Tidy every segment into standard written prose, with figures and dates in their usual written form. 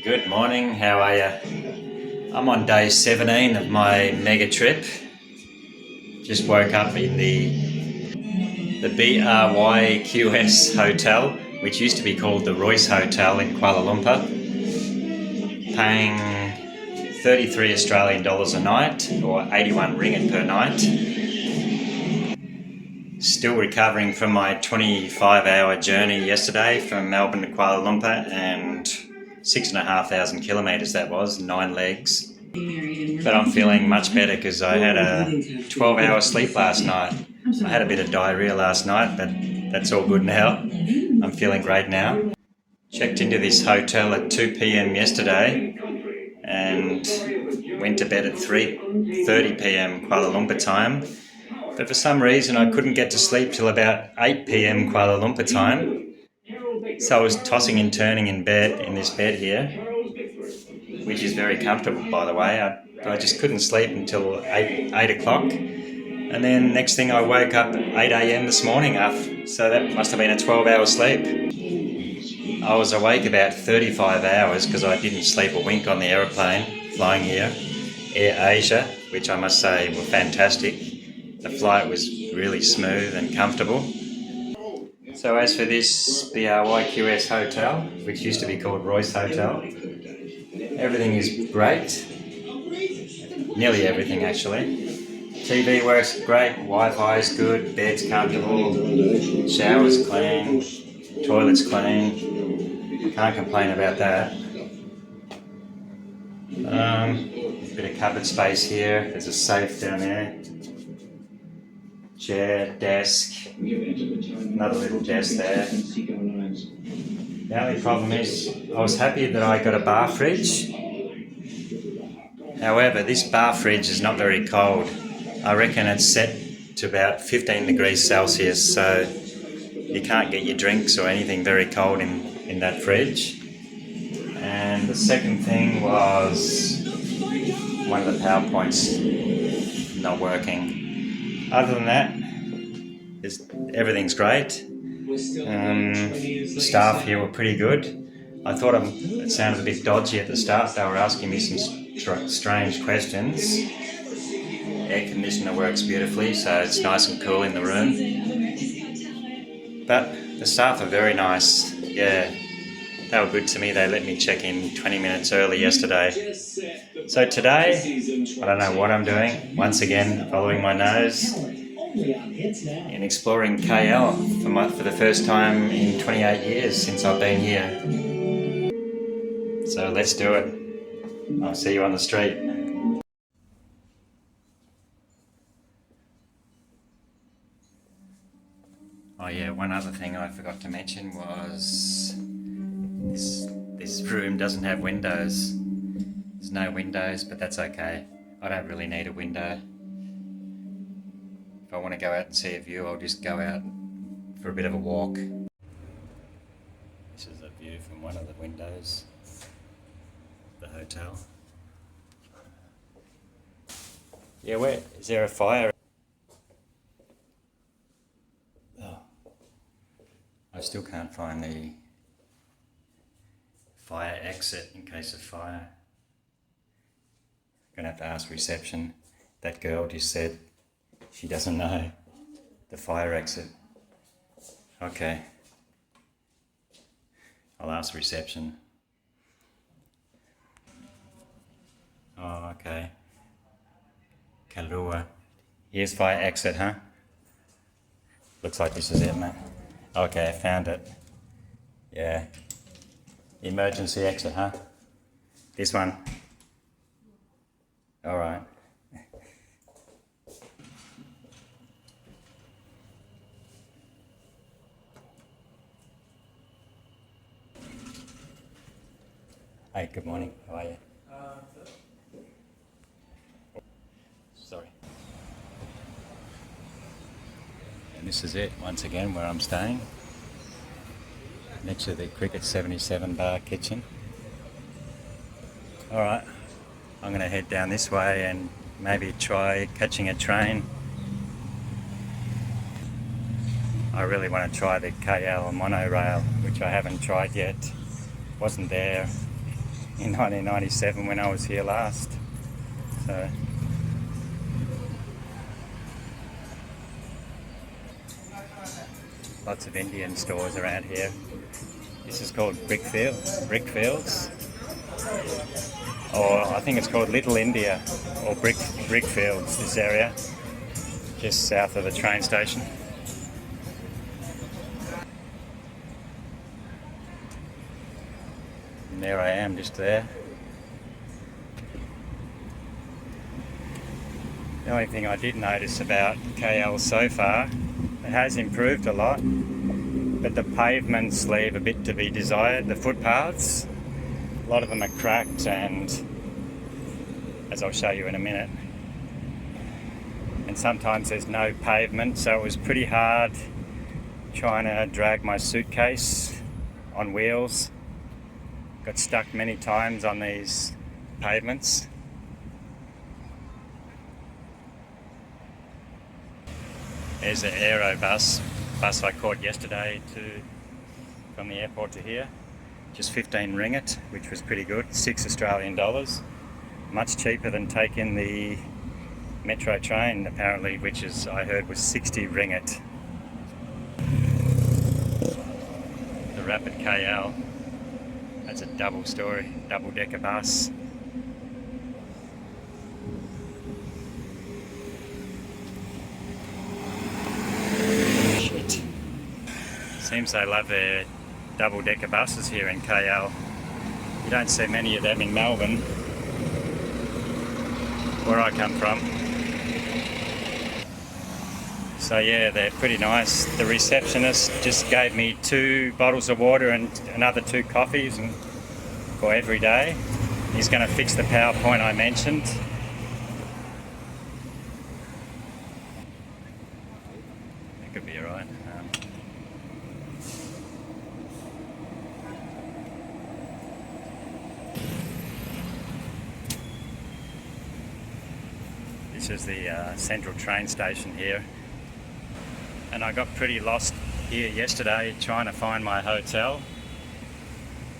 Good morning, how are you? I'm on day 17 of my mega trip. Just woke up in the BRYQS hotel, which used to be called the Royce Hotel in Kuala Lumpur, paying 33 Australian dollars a night, or 81 ringgit per night. Still recovering from my 25-hour journey yesterday from Melbourne to Kuala Lumpur, and 6,500 kilometres that was, 9 legs. But I'm feeling much better because I had a 12-hour sleep last night. I had a bit of diarrhea last night, but that's all good now. I'm feeling great now. Checked into this hotel at 2 p.m. yesterday and went to bed at 3:30 p.m. Kuala Lumpur time. But for some reason I couldn't get to sleep till about 8 p.m. Kuala Lumpur time. So I was tossing and turning in this bed here, which is very comfortable, by the way. I just couldn't sleep until 8 o'clock. And then next thing I woke up at 8 a.m. this morning, so that must have been a 12-hour sleep. I was awake about 35 hours because I didn't sleep a wink on the aeroplane flying here, Air Asia, which I must say were fantastic. The flight was really smooth and comfortable. So as for this BRYQS hotel, which used to be called Royce Hotel, everything is great. Nearly everything actually. TV works great, Wi-Fi is good, bed's comfortable, shower's clean, toilet's clean. Can't complain about that. Bit of cupboard space here, there's a safe down there. Chair, desk, another little desk there. The only problem is I was happy that I got a bar fridge. However, this bar fridge is not very cold. I reckon it's set to about 15 degrees Celsius, so you can't get your drinks or anything very cold in that fridge. And the second thing was one of the power points not working. Other than that, everything's great. The staff here were pretty good. I thought it sounded a bit dodgy at the start. They were asking me some strange questions. Air conditioner works beautifully, so it's nice and cool in the room. But the staff are very nice. Yeah, they were good to me. They let me check in 20 minutes early yesterday. So today, I don't know what I'm doing. Once again, following my nose and exploring KL for the first time in 28 years since I've been here. So let's do it. I'll see you on the street. Oh yeah, one other thing I forgot to mention was this room doesn't have windows. There's no windows, but that's okay. I don't really need a window. If I want to go out and see a view, I'll just go out for a bit of a walk. This is a view from one of the windows of the hotel. Yeah, where is there a fire? Oh, I still can't find the fire exit in case of fire. I'm gonna have to ask reception. That girl just said she doesn't know the fire exit. Okay. I'll ask reception. Oh, okay. Kalua. Here's fire exit, huh? Looks like this is it, mate. Okay, I found it. Yeah. Emergency exit, huh? This one. All right. Hey, good morning. How are you? Sorry. And this is it, once again, where I'm staying. Next to the Cricket 77 bar kitchen. Alright, I'm going to head down this way and maybe try catching a train. I really want to try the KL monorail, which I haven't tried yet. Wasn't there in 1997 when I was here last. So lots of Indian stores around here. This is called Brickfields, or I think it's called Little India, or Brickfields, this area, just south of the train station. And there I am, just there. The only thing I did notice about KL so far, it has improved a lot, but the pavements leave a bit to be desired. The footpaths, a lot of them are cracked, and as I'll show you in a minute, and sometimes there's no pavement, so it was pretty hard trying to drag my suitcase on wheels. Got stuck many times on these pavements. There's the Aero bus I caught yesterday from the airport to here. Just 15 ringgit, which was pretty good, 6 Australian dollars. Much cheaper than taking the metro train apparently, which is, I heard, was 60 ringgit. The Rapid KL, that's a double-decker bus. Shit. Seems they love their double-decker buses here in KL. You don't see many of them in Melbourne, where I come from. So yeah, they're pretty nice. The receptionist just gave me 2 bottles of water and another 2 coffees for every day. He's going to fix the PowerPoint I mentioned. That could be alright. This is the Central train station here, and I got pretty lost here yesterday trying to find my hotel,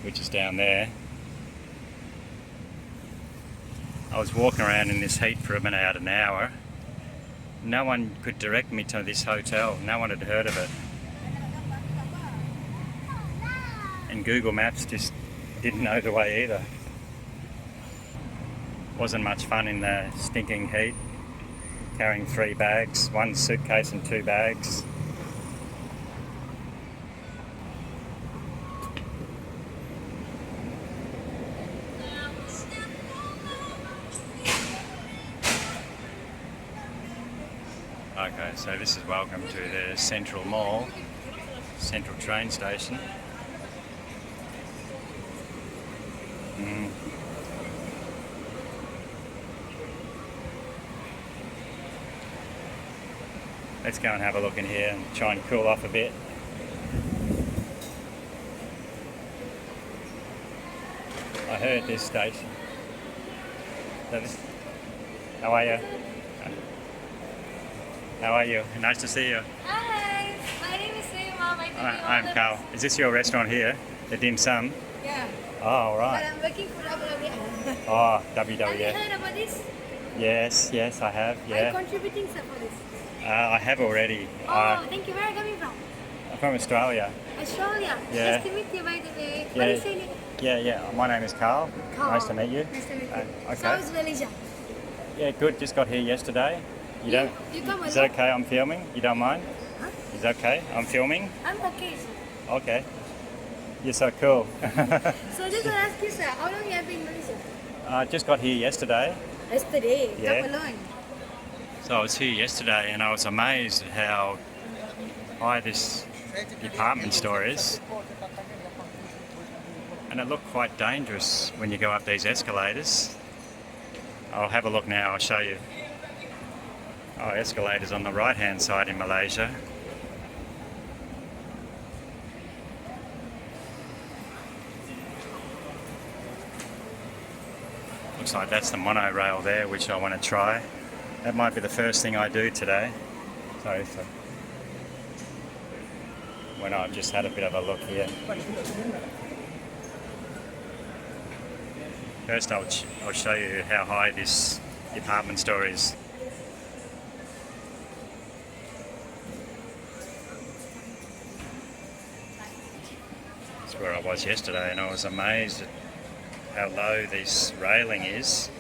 which is down there. I was walking around in this heat for about an hour. No one could direct me to this hotel. No one had heard of it, and Google Maps just didn't know the way either. Wasn't much fun in the stinking heat, carrying 3 bags, 1 suitcase and 2 bags. Okay, so this is welcome to the Sentral Mall, Central train station. Let's go and have a look in here and try and cool off a bit. I heard this station. How are you? How are you? Nice to see you. Hi, my name is Seema. I'm Karl. Is this your restaurant here, the Dim Sum? Yeah. Oh, all right. But I'm working for WWE. Oh, Have you WWE. heard about this? Yes, I have. Are you Yeah. contributing some for this? I have already. Thank you. Where are you coming from? I'm from Australia. Australia. Yeah. Nice to meet you, by the way. Yeah. What is your name? Yeah. My name is Karl. Karl. Nice to meet you. Nice to meet you. Okay. So how's Malaysia? Yeah, good. Just got here yesterday. You don't? You come Is alone? it okay? I'm filming. You don't mind? Huh? Is it okay? I'm filming. I'm okay. Okay. You're so cool. So just want to ask you, sir, how long you have been in Malaysia? I just got here yesterday. Yesterday. Yeah. Come alone. So I was here yesterday and I was amazed at how high this department store is. And it looked quite dangerous when you go up these escalators. I'll have a look now, I'll show you. Oh, escalators on the right hand side in Malaysia. Looks like that's the monorail there, which I want to try. That might be the first thing I do today. So when I've just had a bit of a look here. First I'll show you how high this department store is. That's where I was yesterday, and I was amazed at how low this railing is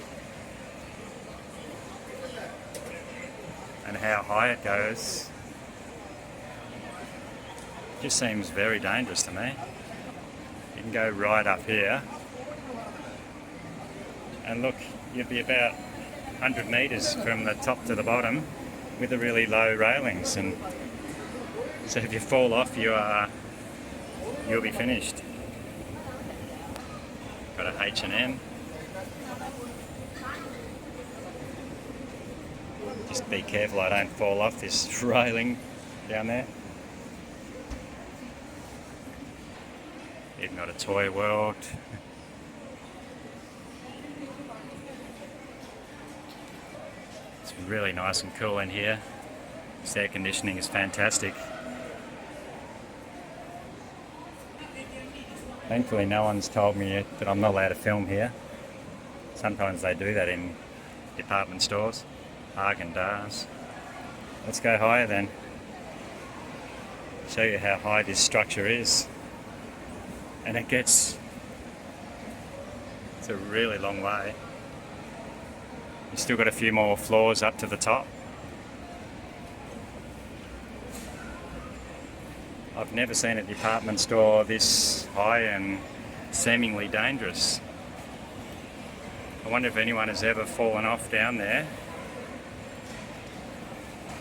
and how high it goes. It just seems very dangerous to me. You can go right up here and look, you'd be about 100 metres from the top to the bottom with the really low railings, and so if you fall off you'll be finished. Got a H&M. Just be careful I don't fall off this railing down there. Even got a Toy World. It's really nice and cool in here. This air conditioning is fantastic. Thankfully no one's told me yet that I'm not allowed to film here. Sometimes they do that in department stores. Haagen-Dazs. Let's go higher then. Show you how high this structure is. And it's a really long way. You've still got a few more floors up to the top. I've never seen a department store this high and seemingly dangerous. I wonder if anyone has ever fallen off down there.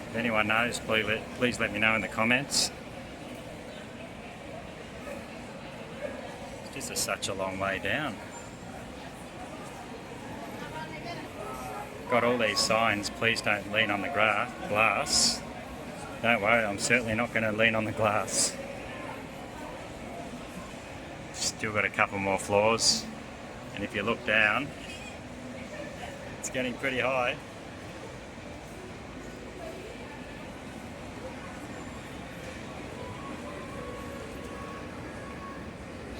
If anyone knows, please let me know in the comments. It's just such a long way down. Got all these signs, please don't lean on the glass. Don't worry, I'm certainly not going to lean on the glass. Still got a couple more floors, and if you look down, it's getting pretty high.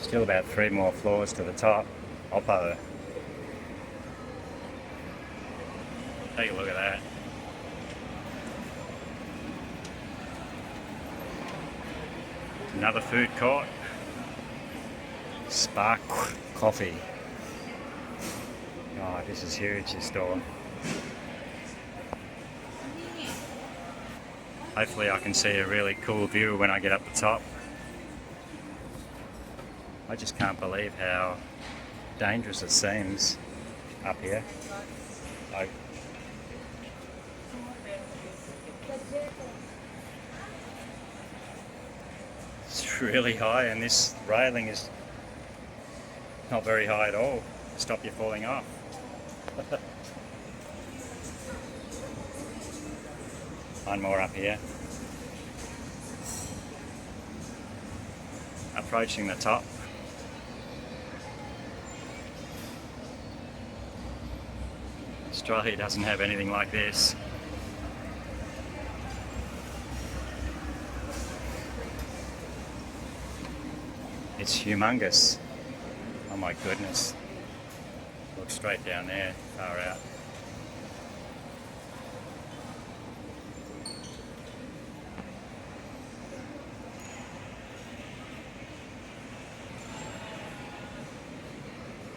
Still about 3 more floors to the top. Oppo. Take a look at that. Another food court. Spark Coffee. Oh, this is huge, this store. Hopefully I can see a really cool view when I get up the top. I just can't believe how dangerous it seems up here. It's really high, and this railing is not very high at all to stop you falling off. One more up here. Approaching the top. Australia doesn't have anything like this. It's humongous. Oh my goodness. Look straight down there, far out.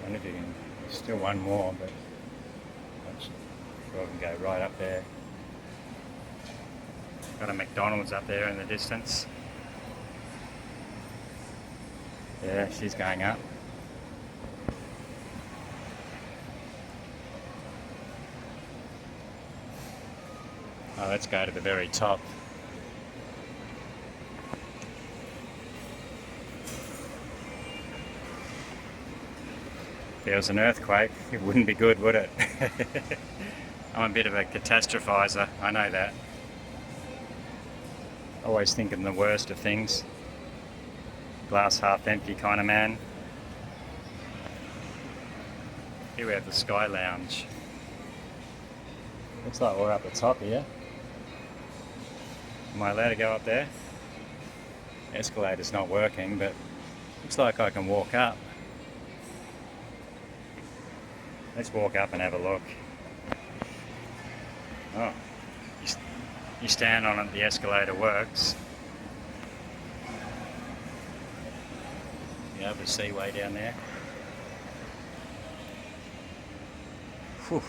I wonder if you can, still one more, but I'm sure I can go right up there. Got a McDonald's up there in the distance. Yeah, she's going up. Oh, let's go to the very top. If there was an earthquake, it wouldn't be good, would it? I'm a bit of a catastrophizer, I know that. Always thinking the worst of things. Glass half empty kind of man. Here we have the Sky Lounge. Looks like we're up the top here. Am I allowed to go up there? Escalator's not working, but looks like I can walk up. Let's walk up and have a look. Oh, you stand on it, the escalator works. You have the seaway down there. Whew.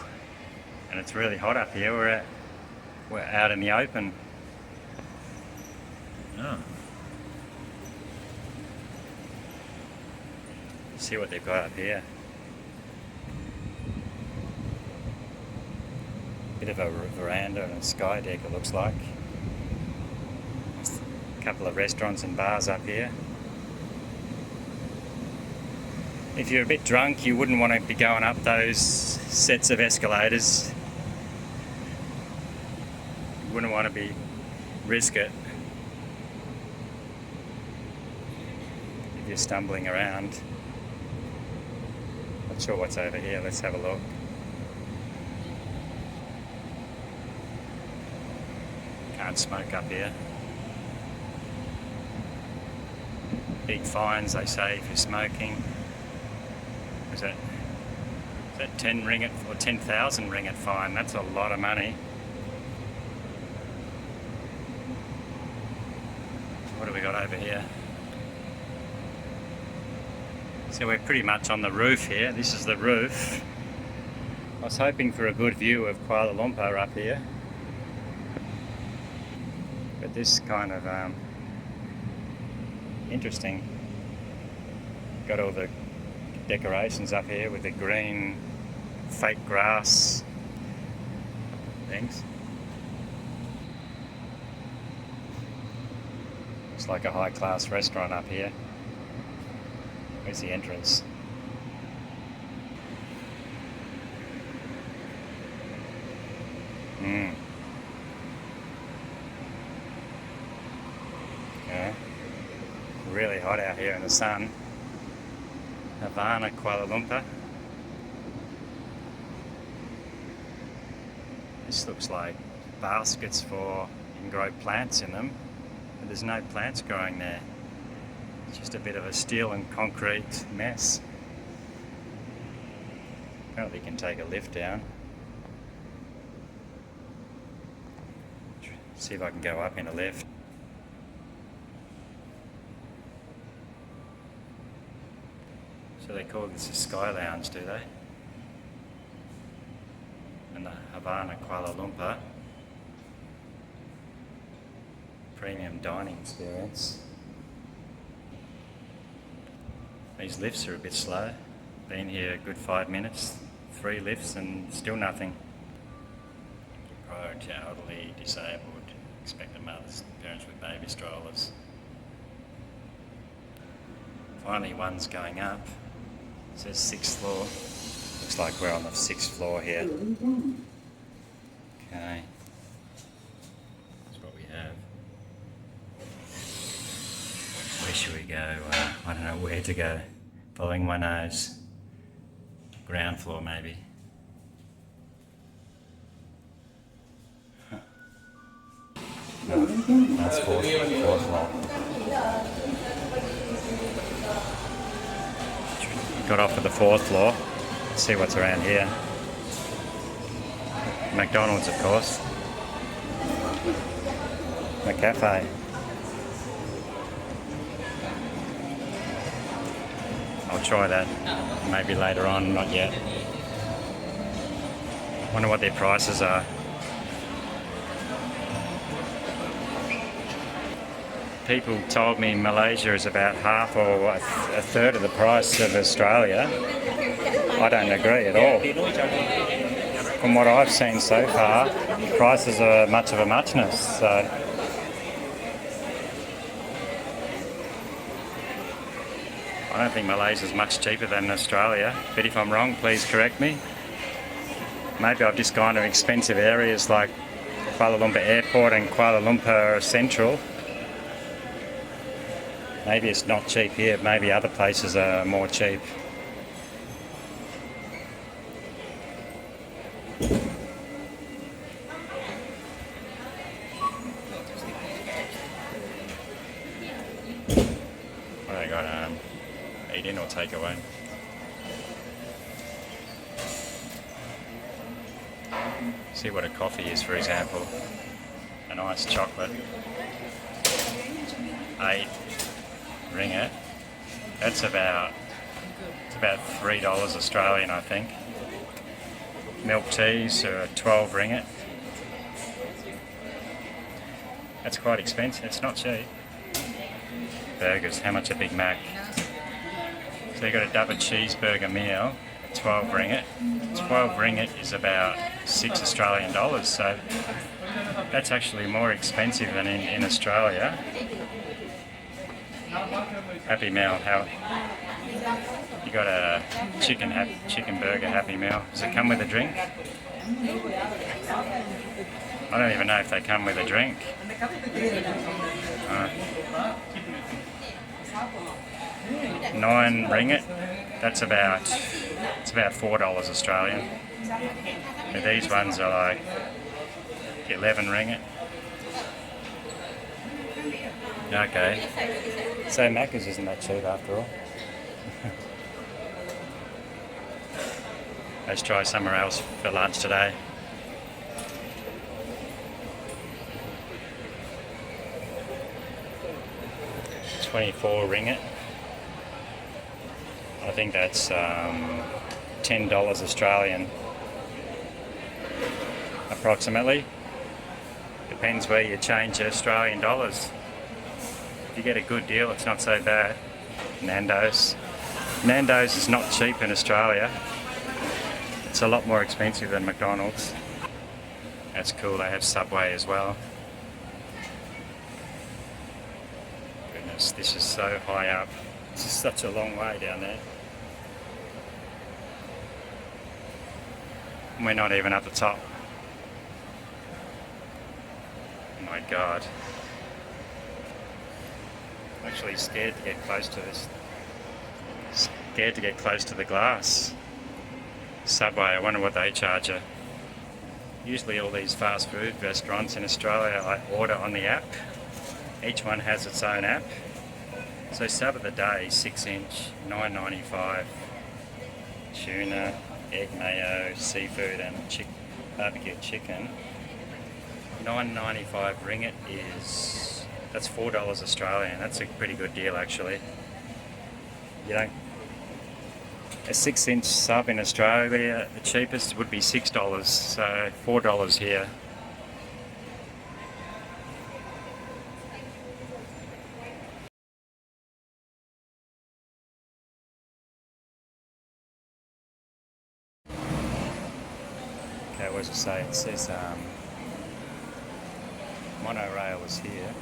And it's really hot up here. We're out in the open. Oh. See what they've got up here. Bit of a veranda and a sky deck, it looks like. A couple of restaurants and bars up here. If you're a bit drunk, you wouldn't want to be going up those sets of escalators. You wouldn't want to risk it if you're stumbling around. Not sure what's over here. Let's have a look. Can't smoke up here. Big fines, they say, if you're smoking. Is that 10 ringgit or 10,000 ringgit fine? That's a lot of money. What do we got over here? So we're pretty much on the roof here. This is the roof. I was hoping for a good view of Kuala Lumpur up here. But this kind of interesting. Got all the decorations up here with the green fake grass things. Looks like a high class restaurant up here. Where's the entrance? Yeah. Really hot out here in the sun. Havana, Kuala Lumpur. This looks like baskets for you can grow plants in them, but there's no plants growing there. It's just a bit of a steel and concrete mess. Apparently you can take a lift down. See if I can go up in a lift. So they call this a Sky Lounge, do they? And the Havana, Kuala Lumpur. Premium dining experience. These lifts are a bit slow. Been here a good 5 minutes. 3 lifts and still nothing. Priority elderly, disabled, expectant mothers, parents with baby strollers. Finally one's going up. It says 6th floor. Looks like we're on the 6th floor here. Okay. That's what we have. Where should we go? I don't know where to go. Following my nose. Ground floor maybe. No, that's fourth floor. Got off at the 4th floor. Let's see what's around here. McDonald's, of course. A cafe. I'll try that maybe later on, not yet. Wonder what their prices are. People told me Malaysia is about half or a third of the price of Australia. I don't agree at all. From what I've seen so far, prices are much of a muchness. So I don't think Malaysia is much cheaper than Australia, but if I'm wrong, please correct me. Maybe I've just gone to expensive areas like Kuala Lumpur Airport and Kuala Lumpur Sentral. Maybe it's not cheap here, maybe other places are more cheap. What have they got? Eat in or take away? See what a coffee is, for example. A nice chocolate. 8 ringgit. That's about $3 Australian, I think. Milk teas are 12 ringgit. That's quite expensive. It's not cheap. Burgers. How much a Big Mac? So you got a double cheeseburger meal, 12 ringgit. 12 ringgit is about 6 Australian dollars. So that's actually more expensive than in Australia. Happy Meal. How? You got a chicken burger Happy Meal. Does it come with a drink? I don't even know if they come with a drink. 9 ringgit. It's about $4 Australian. And these ones are like 11 ringgit. Okay. So Macca's isn't that cheap after all. Let's try somewhere else for lunch today. $24. I think that's $10 Australian, approximately. Depends where you change your Australian dollars. If you get a good deal, it's not so bad. Nando's. Nando's is not cheap in Australia. It's a lot more expensive than McDonald's. That's cool, they have Subway as well. Goodness, this is so high up. This is such a long way down there. We're not even at the top. Oh my God. I'm actually scared to get close to this. Scared to get close to the glass. Subway, I wonder what they charge you. Usually all these fast food restaurants in Australia, I order on the app. Each one has its own app. So sub of the day, 6-inch, $9.95. Tuna, egg mayo, seafood and barbecue chicken. 9.95 ringgit is, that's $4 Australian. That's a pretty good deal actually. You don't, a 6-inch sub in Australia, the cheapest would be $6, so $4 here. Okay, what does it say? It says monorail is here.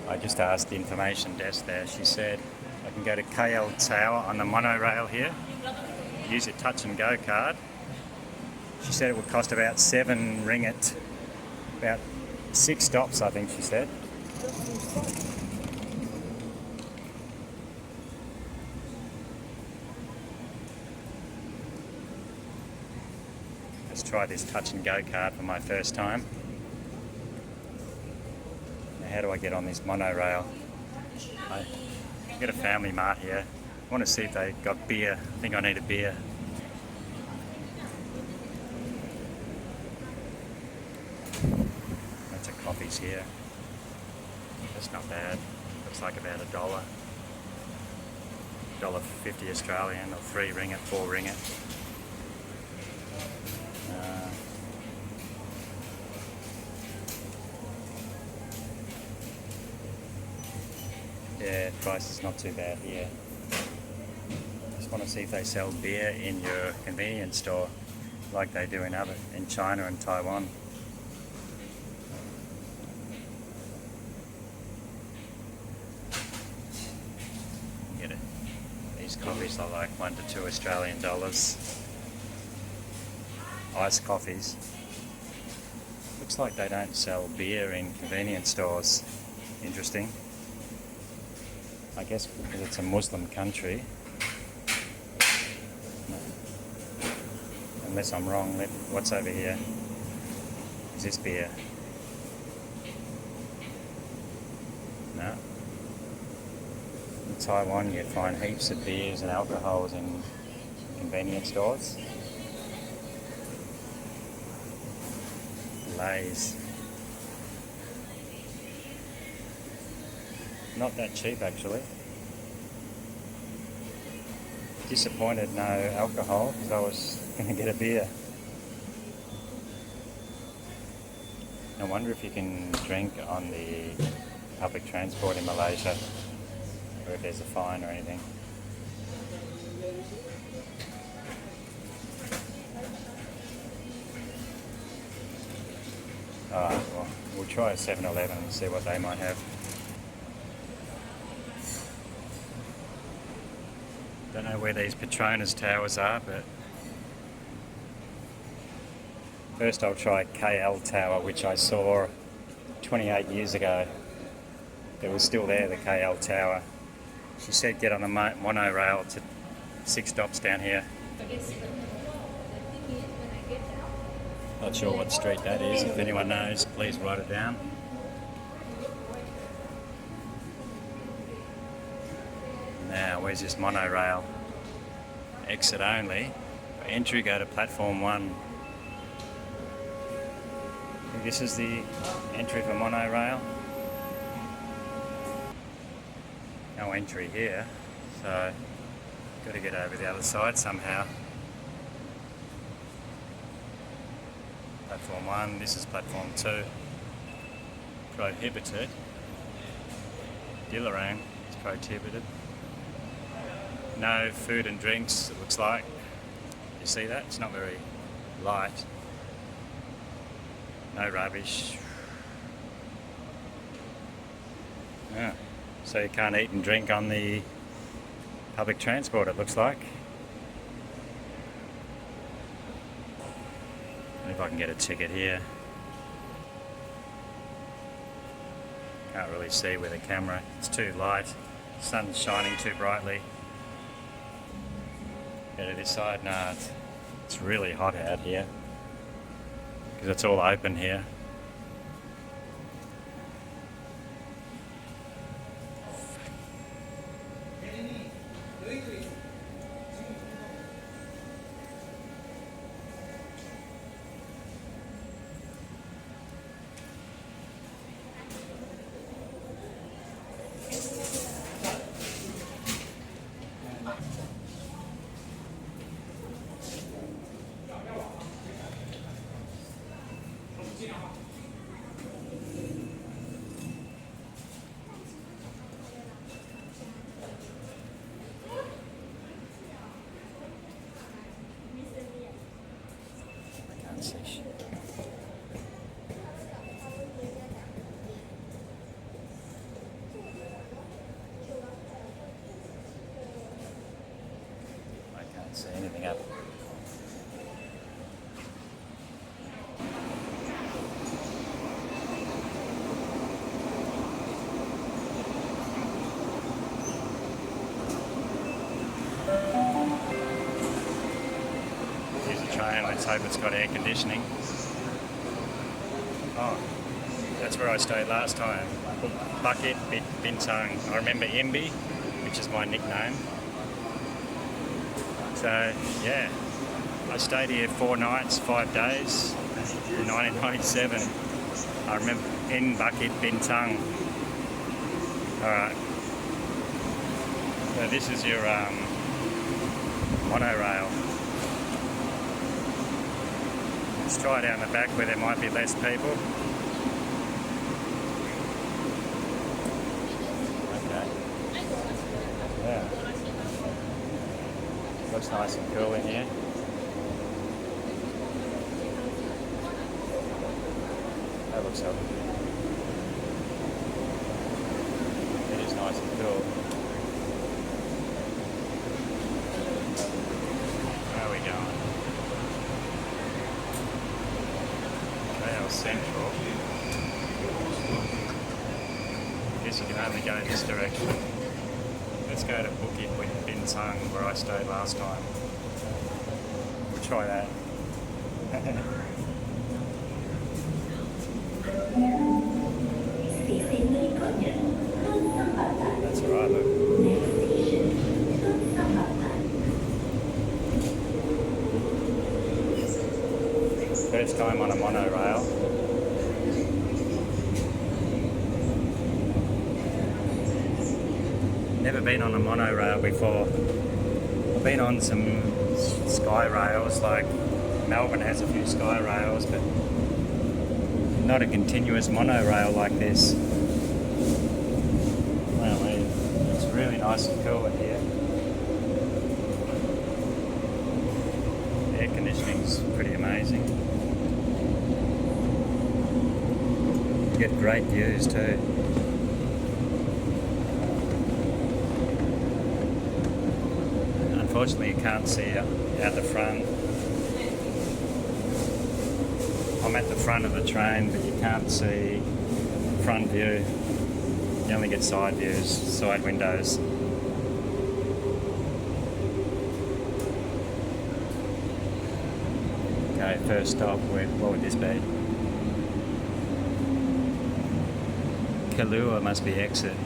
I just asked the information desk there. She said I can go to KL Tower on the monorail here, use your touch and go card. She said it would cost about 7 ringgit, about 6 stops I think she said. Let's try this touch and go card for my first time. How do I get on this monorail? I get a family mart here. I want to see if they got beer. I think I need a beer. Lots of coffees here. That's not bad. Looks like about $1. $1.50 Australian, or 3 ringgit, 4 ringgit. Yeah, price is not too bad here. Just want to see if they sell beer in your convenience store like they do in China and Taiwan. Get it. These coffees are like $1 to $2 Australian dollars. Iced coffees. Looks like they don't sell beer in convenience stores. Interesting. I guess because it's a Muslim country. No. Unless I'm wrong, what's over here? Is this beer? No. Taiwan, you'd find heaps of beers and alcohols in convenience stores. Lays. Not that cheap actually. Disappointed no alcohol because I was going to get a beer. I wonder if you can drink on the public transport in Malaysia, or if there's a fine or anything. Alright, well, we'll try a 7-Eleven and see what they might have. Don't know where these Petronas towers are, but first I'll try KL Tower, which I saw 28 years ago. It was still there, the KL Tower. She said get on the monorail to 6 stops down here. Not sure what street that is. If anyone knows, please write it down. Now, where's this monorail? Exit only. For entry, go to platform 1. This is the entry for monorail. No entry here, so got to get over the other side somehow. Platform 1, this is platform 2. Prohibited. Dilarang is prohibited. No food and drinks, it looks like. You see that? It's not very light. No rubbish. Yeah. So you can't eat and drink on the public transport, it looks like. If I can get a ticket here. Can't really see with the camera, it's too light. Sun's shining too brightly. Go to this side, nah, it's really hot out here because it's all open here. I can't see anything up. Here's a train, let's hope it's got air conditioning. Oh, that's where I stayed last time. Bukit, Bintang. I remember Imbi, which is my nickname. So, yeah, I stayed here 4 nights, 5 days in 1997. I remember in Bukit, Bintang. Alright. So this is your monorail. Let's try down the back where there might be less people. Okay. Yeah. Looks nice and cool in here. That looks lovely. It is nice and cool. Where are we going? Sentral. I guess you can only go this direction. Let's go to Bukit Bintang where I stayed last time. We'll try that. That's alright, look. first time on a monorail. Never been on a monorail before. I've been on some sky rails, like Melbourne has a few sky rails, but not a continuous monorail like this. Well, it's really nice and cool in here. Air conditioning's pretty amazing. You get great views too. Unfortunately, you can't see out the front. I'm at the front of the train, but you can't see front view. You only get side views, side windows. Okay, first stop, what would this be? Kailua must be exit.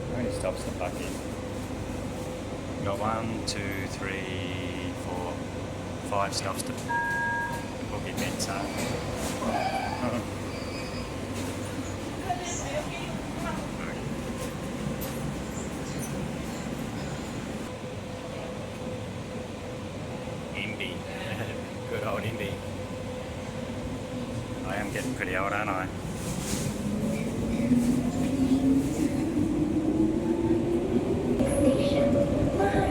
How many stops the Bukit? We've got 1, 2, 3, 4, 5 stops to Bukit Bintang. Indie. Good old Indie. I am getting pretty old, aren't I?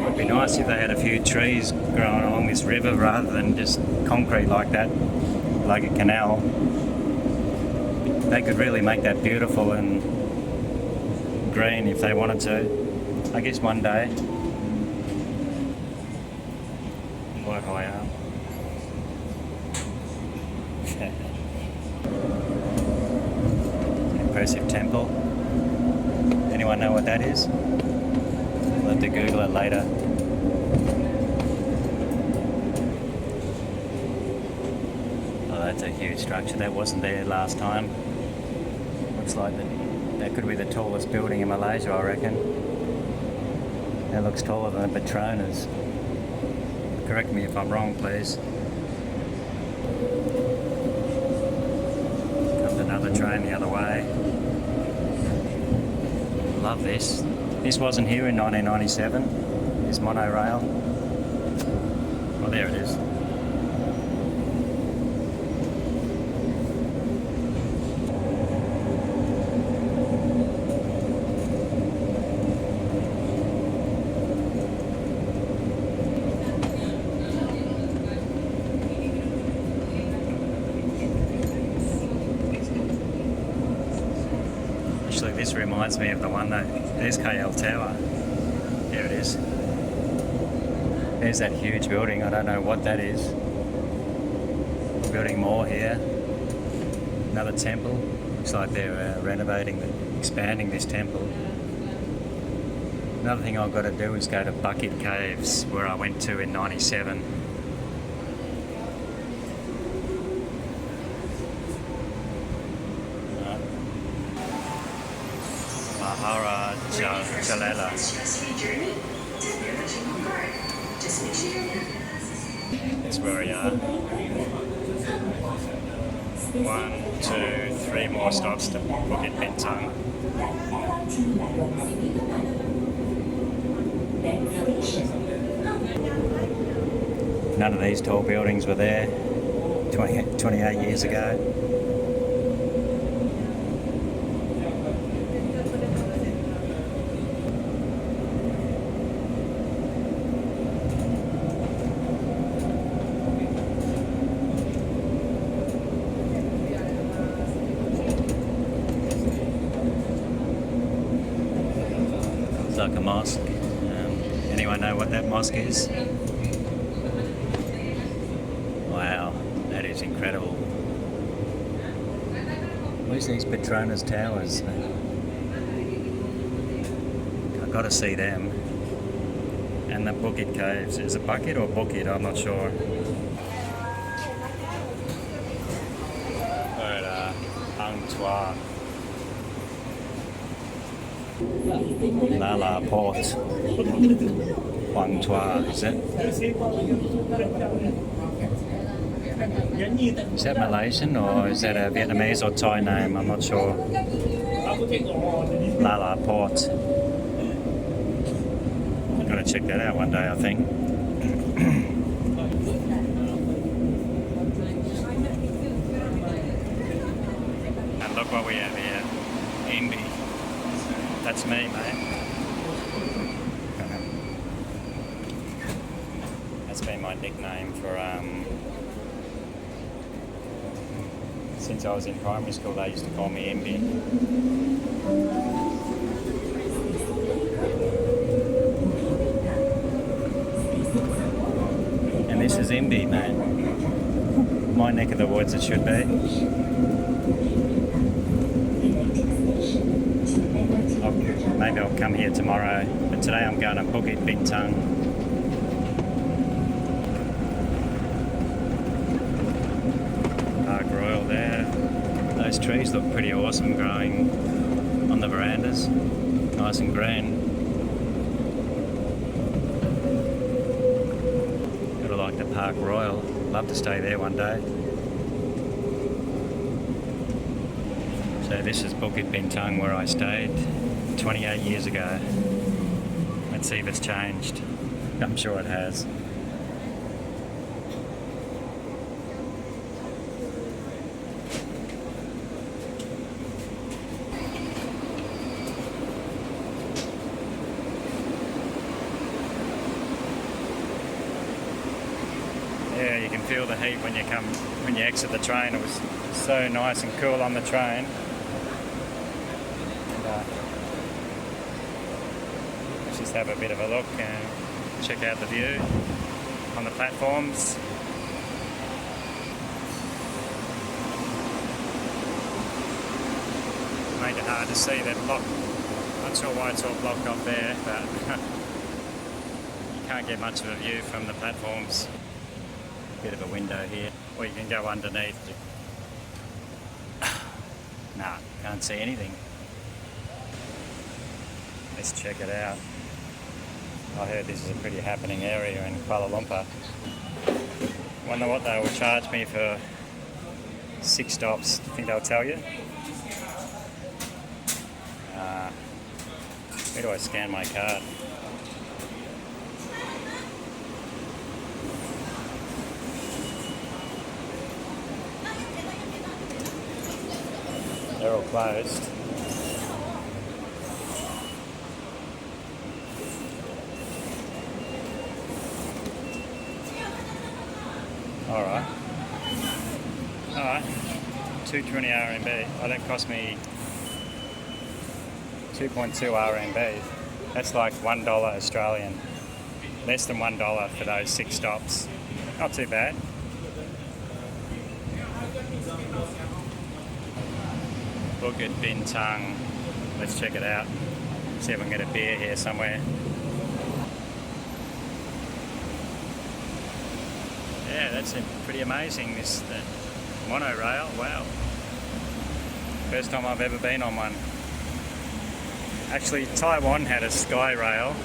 It'd be nice if they had a few trees growing along this river rather than just concrete like that, like a canal. They could really make that beautiful and green if they wanted to. I guess one day. Work away up. Impressive temple. Anyone know what that is? We'll have to Google it later. Oh, that's a huge structure. That wasn't there last time. Looks like that could be the tallest building in Malaysia, I reckon. That looks taller than the Petronas. Correct me if I'm wrong, please. Comes another train the other way. Love this. This wasn't here in 1997, this monorail. Oh, there it is. Actually, this reminds me of the one that, there's KL Tower. There it is. There's that huge building, I don't know what that is. Building more here. Another temple. Looks like they're renovating, expanding this temple. Another thing I've got to do is go to Bukit Caves, where I went to in 97. Maharajalela. That's where we are. 1, 2, 3 more stops to Bukit Bintang. None of these tall buildings were there 28 years ago. Like a mosque. Anyone know what that mosque is? Wow, that is incredible. Where's these Petronas towers? I've got to see them. And the Bukit Caves. Is it Bukit or Bukit? I'm not sure. We're at Hang Tuah. Lala Port. Wang is it? Is that Malaysian or is that a Vietnamese or Thai name? I'm not sure. Lala Port. Gotta check that out one day, I think. And look what we have here. Imbi. That's me, mate. That's been my nickname for since I was in primary school. They used to call me Imbi. And this is Imbi, mate. My neck of the woods it should be. Maybe I'll come here tomorrow, but today I'm going to Bukit, Bintang. Park Royal there. Those trees look pretty awesome growing on the verandas. Nice and green. Gotta like the Park Royal. Love to stay there one day. So this is Bukit Bintang where I stayed 28 years ago. Let's see if it's changed. I'm sure it has. Yeah, you can feel the heat when you exit the train. It was so nice and cool on the train. Let's just have a bit of a look and check out the view on the platforms. Made it hard to see that block. Not sure why it's all blocked off there, but you can't get much of a view from the platforms. Bit of a window here, or you can go underneath. Nah, can't see anything. Let's check it out. I heard this is a pretty happening area in Kuala Lumpur. Wonder what they will charge me for 6 stops. Do you think they'll tell you? Where do I scan my card? They're all closed. Alright. 220 RMB. Oh, that cost me 2.2 RMB. That's like $1 Australian. Less than $1 for those 6 stops. Not too bad. Bukit Bintang. Let's check it out. See if we can get a beer here somewhere. Yeah, that's pretty amazing. The monorail. Wow. First time I've ever been on one. Actually, Taiwan had a sky rail.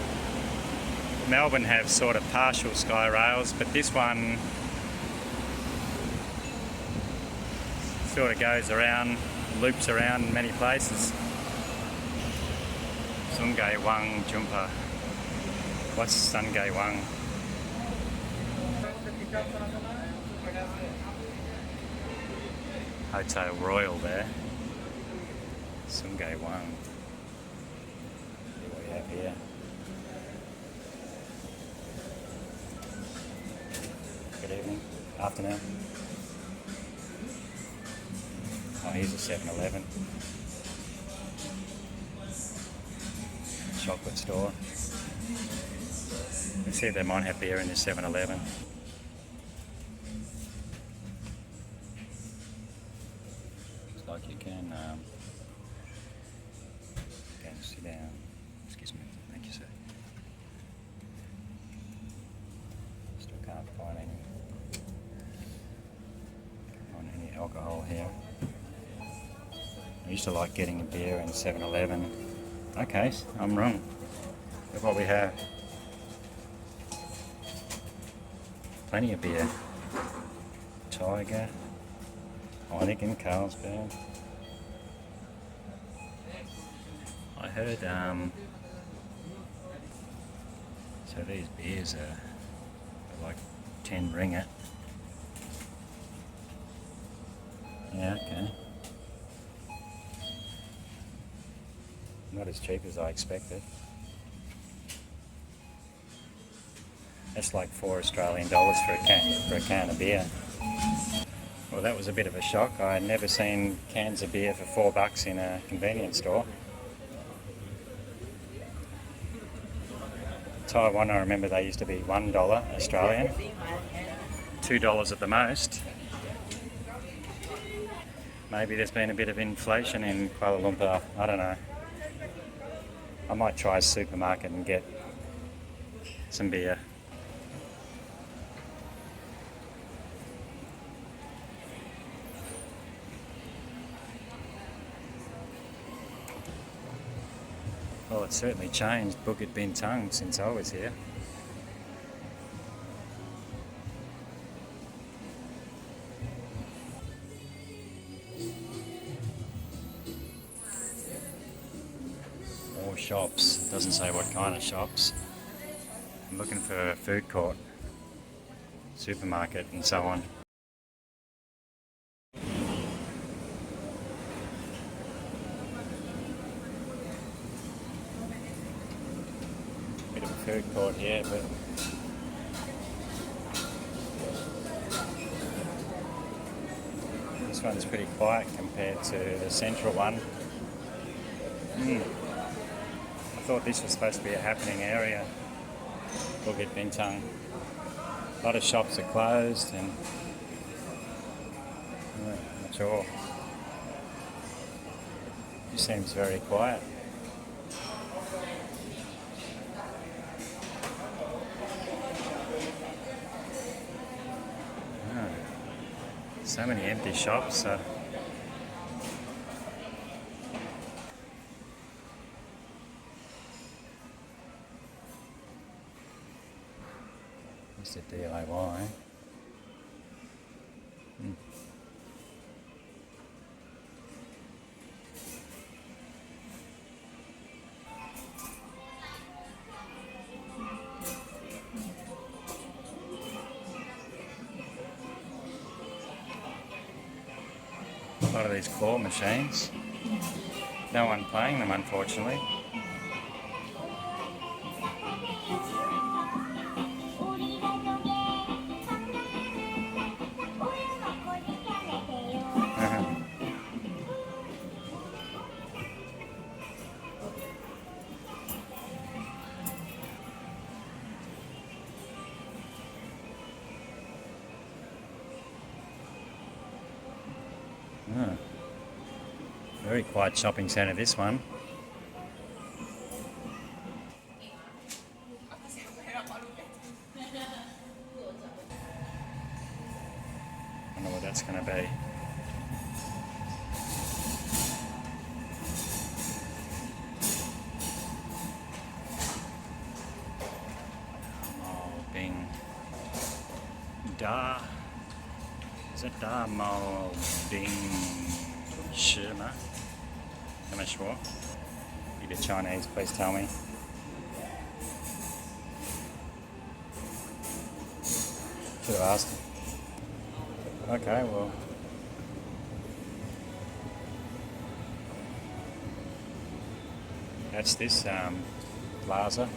Melbourne have sort of partial sky rails, but this one sort of goes around, loops around in many places. Sungei Wang Jumpa. What's Sungei Wang? Hotel Royal there. Sungei Wang. See what we have here. Good evening. Afternoon. Oh, here's a 7-Eleven. Chocolate store. Let's see if they might have beer in this 7-Eleven. Looks like you can sit down. Excuse me. Thank you, sir. Still can't find any alcohol here. I used to like getting a beer in 7-Eleven. Okay, I'm wrong. Look what we have. Plenty of beer. Tiger, Heineken, Carlsberg. I heard, so these beers are like 10 ringgit. Yeah, okay. Not as cheap as I expected. That's like $4 Australian for a can of beer. Well, that was a bit of a shock. I had never seen cans of beer for $4 in a convenience store. Taiwan, I remember they used to be $1 Australian, $2 at the most. Maybe there's been a bit of inflation in Kuala Lumpur, I don't know. I might try a supermarket and get some beer. Well, it's certainly changed Bukit Bintang since I was here. More shops. It doesn't say what kind of shops. I'm looking for a food court, supermarket and so on. Bit of a food court here, but this one's pretty quiet compared to the Sentral one. I thought this was supposed to be a happening area. Bukit Bintang. A lot of shops are closed and not sure. It seems very quiet. So many empty shops. It's a DIY. A lot of these claw machines. No one playing them, unfortunately. Very quiet shopping centre, this one. I wonder what that's going to be. Bing. Da. Is it Da Mo Bing Shima? Am I sure? If you're Chinese, please tell me. Should have asked. Okay, well. That's this Plaza.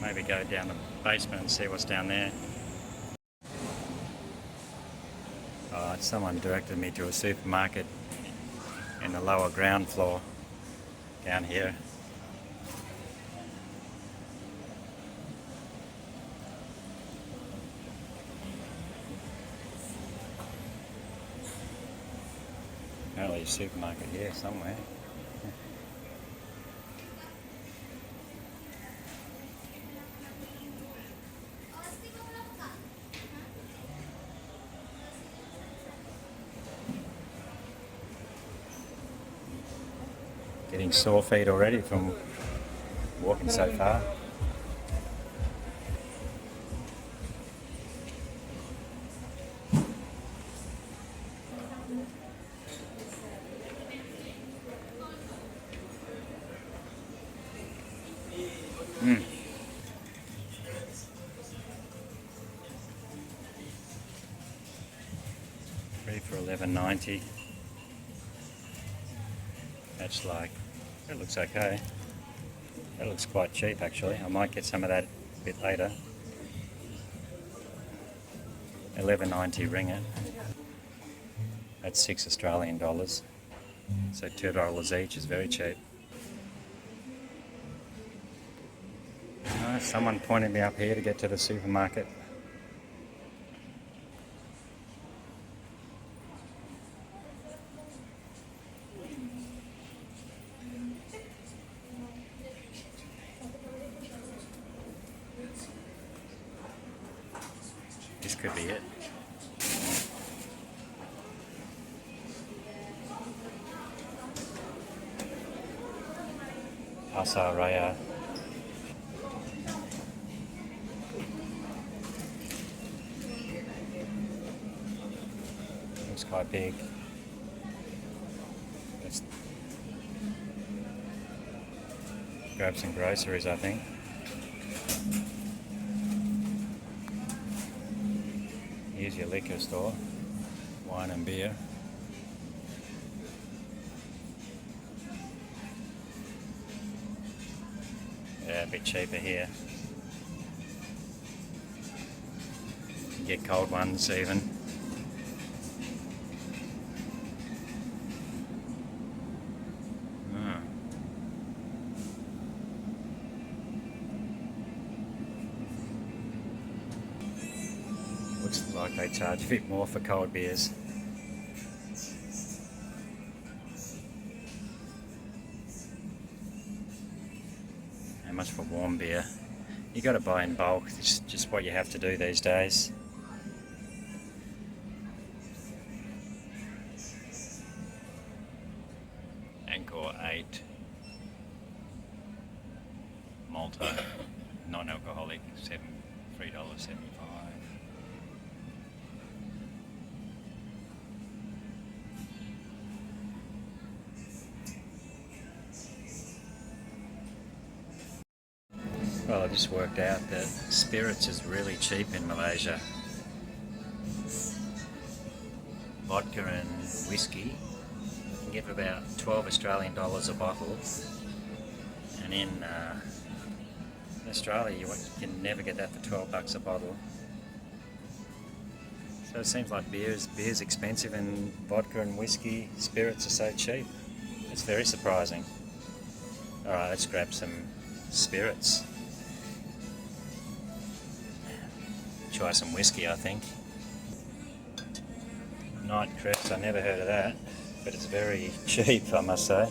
Maybe go down the basement and see what's down there. Someone directed me to a supermarket in the lower ground floor down here. Apparently a supermarket here somewhere. Getting sore feet already from walking so far. Mm. Three for $11.90. That's like, it looks okay. That looks quite cheap actually. I might get some of that a bit later. $11.90 ringgit. That's $6 Australian dollars. So $2 each is very cheap. Someone pointed me up here to get to the supermarket. This could be it. Pasar Raya. Looks quite big. Let's grab some groceries, I think. Here's your liquor store, wine and beer. Yeah, a bit cheaper here. You get cold ones even. Looks like they charge a bit more for cold beers. How much for warm beer? You got to buy in bulk. It's just what you have to do these days. Angkor 8 Malta, non-alcoholic, $3.75. Well, I just worked out that spirits is really cheap in Malaysia. Vodka and whiskey, you can get for about $12 Australian dollars a bottle, and in Australia you can never get that for $12 a bottle. So it seems like beer's expensive and vodka and whiskey, spirits are so cheap. It's very surprising. Alright, let's grab some spirits. Try some whiskey, I think. Night Crest, I never heard of that, but it's very cheap, I must say.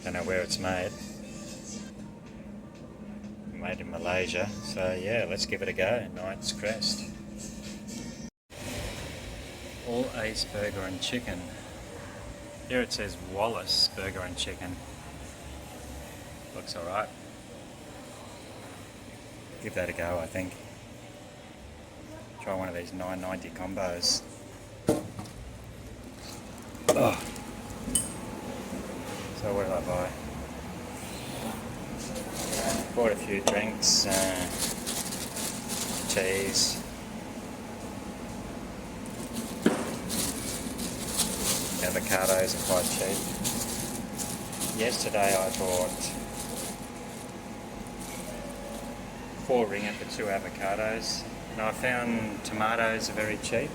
Don't know where it's made. Made in Malaysia, so yeah, let's give it a go. Night's Crest. All Ace Burger and Chicken. Here it says Wallace Burger and Chicken. Looks alright. Give that a go, I think. Try one of these $9.90 combos. Oh. So what did I buy? Bought a few drinks, cheese. Avocados are quite cheap. Yesterday I bought 4 ringgit for 2 avocados. Now I found tomatoes are very cheap.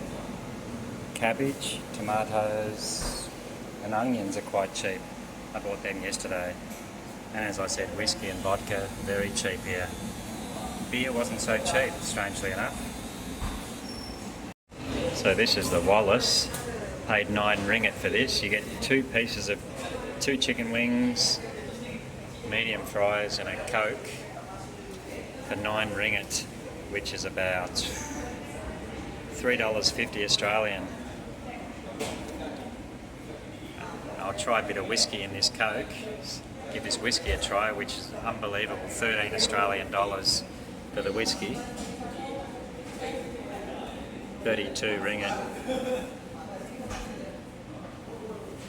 Cabbage, tomatoes and onions are quite cheap. I bought them yesterday. And as I said, whiskey and vodka, very cheap here. Beer wasn't so cheap, strangely enough. So this is the Wallace. Paid 9 ringgit for this. You get 2 pieces of 2 chicken wings, medium fries and a Coke for 9 ringgit, which is about $3.50 Australian. I'll try a bit of whiskey in this Coke. Give this whiskey a try, which is unbelievable. 13 Australian dollars for the whiskey. 32 ringgit.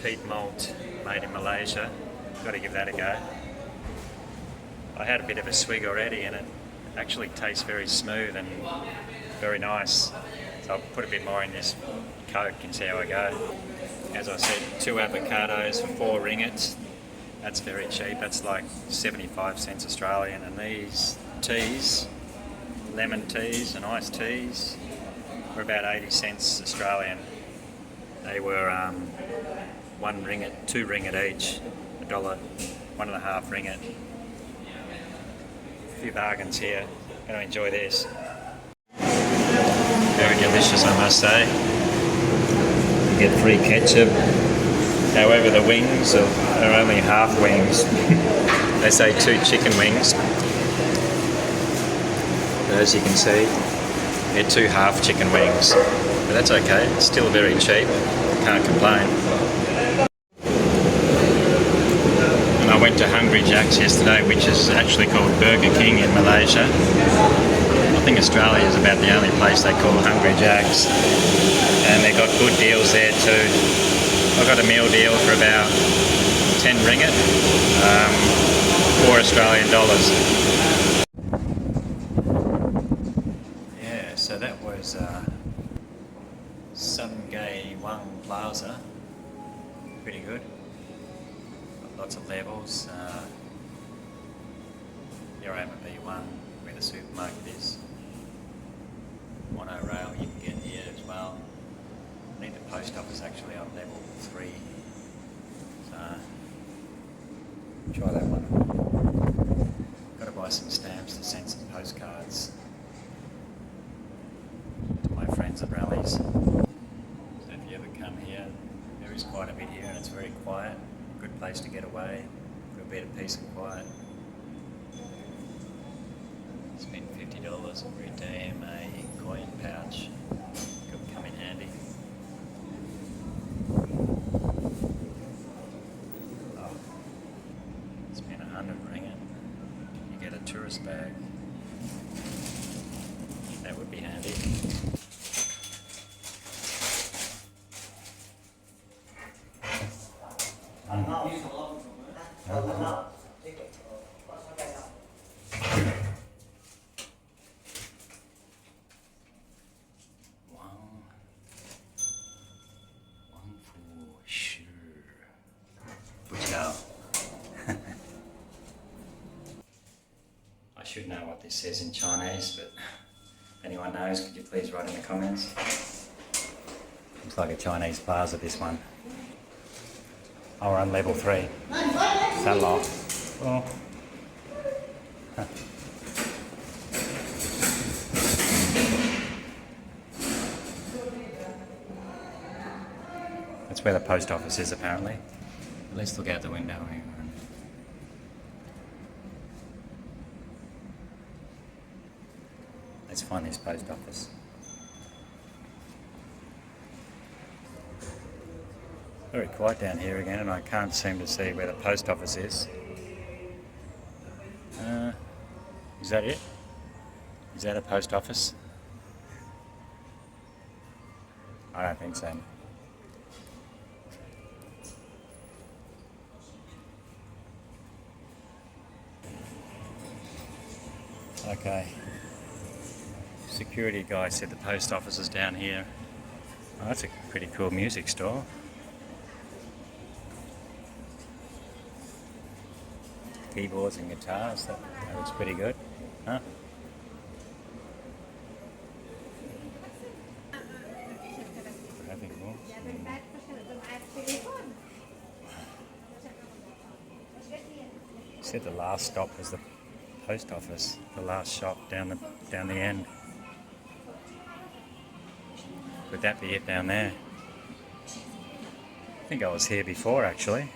Peat malt, made in Malaysia. Got to give that a go. I had a bit of a swig already and it actually tastes very smooth and very nice. So I'll put a bit more in this Coke and see how I go. As I said, 2 avocados for 4 ringgits. That's very cheap. That's like 75 cents Australian. And these teas, lemon teas and iced teas, were about 80 cents Australian. They were 1 ringgit, 2 ringgit each, $1, 1.5 ringgit. A few bargains here. Going to enjoy this. Very delicious, I must say. You get free ketchup. However, the wings are only half wings. They say 2 chicken wings. But as you can see, they're 2 half chicken wings. But that's okay, it's still very cheap. Can't complain. And I went to Hungry Jack's yesterday, which is actually called Burger King in Malaysia. I think Australia is about the only place they call Hungry Jack's. And they got good deals there too. I got a meal deal for about 10 ringgit, 4 Australian dollars. Yeah, so that was Sungei Wang Plaza. Pretty good. Got lots of levels. Here I am at B1, where the supermarket is. Monorail you can get here as well. I think the post office actually on level 3. So try that one. Got to buy some stamps to send some postcards to my friends at rallies. So if you ever come here, there is quite a bit here and it's very quiet. Good place to get away. Good bit of peace and quiet. Spend $50 and redeem a coin pouch. Could come in handy. Oh, spend 100 ringgit. You get a tourist bag. That would be handy. I should know what this says in Chinese, but if anyone knows, could you please write in the comments? Looks like a Chinese plaza, this one. Oh, we're on level 3. Hello. Oh. That's where the post office is, apparently. Let's look out the window here. Let's find this post office. Very quiet down here again, and I can't seem to see where the post office is. Is that it? Is that a post office? I don't think so. Okay. Security guy said the post office is down here. Oh, that's a pretty cool music store. Keyboards and guitars, that looks pretty good. Huh? Said the last stop was the post office, the last shop down the end. Could that be it down there? I think I was here before actually.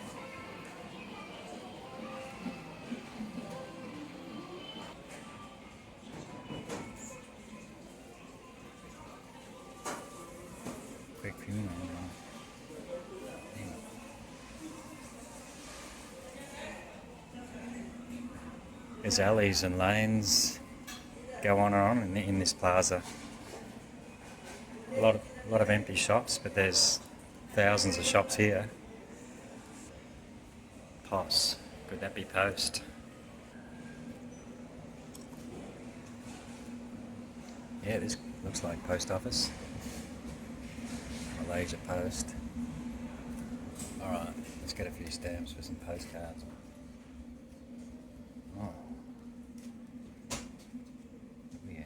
Quick funeral. There's alleys and lanes go on and on in this plaza. A lot of empty shops, but there's thousands of shops here. POS. Could that be post? Yeah, this looks like post office. Malaysia Post. Alright, let's get a few stamps for some postcards. Oh. Yeah.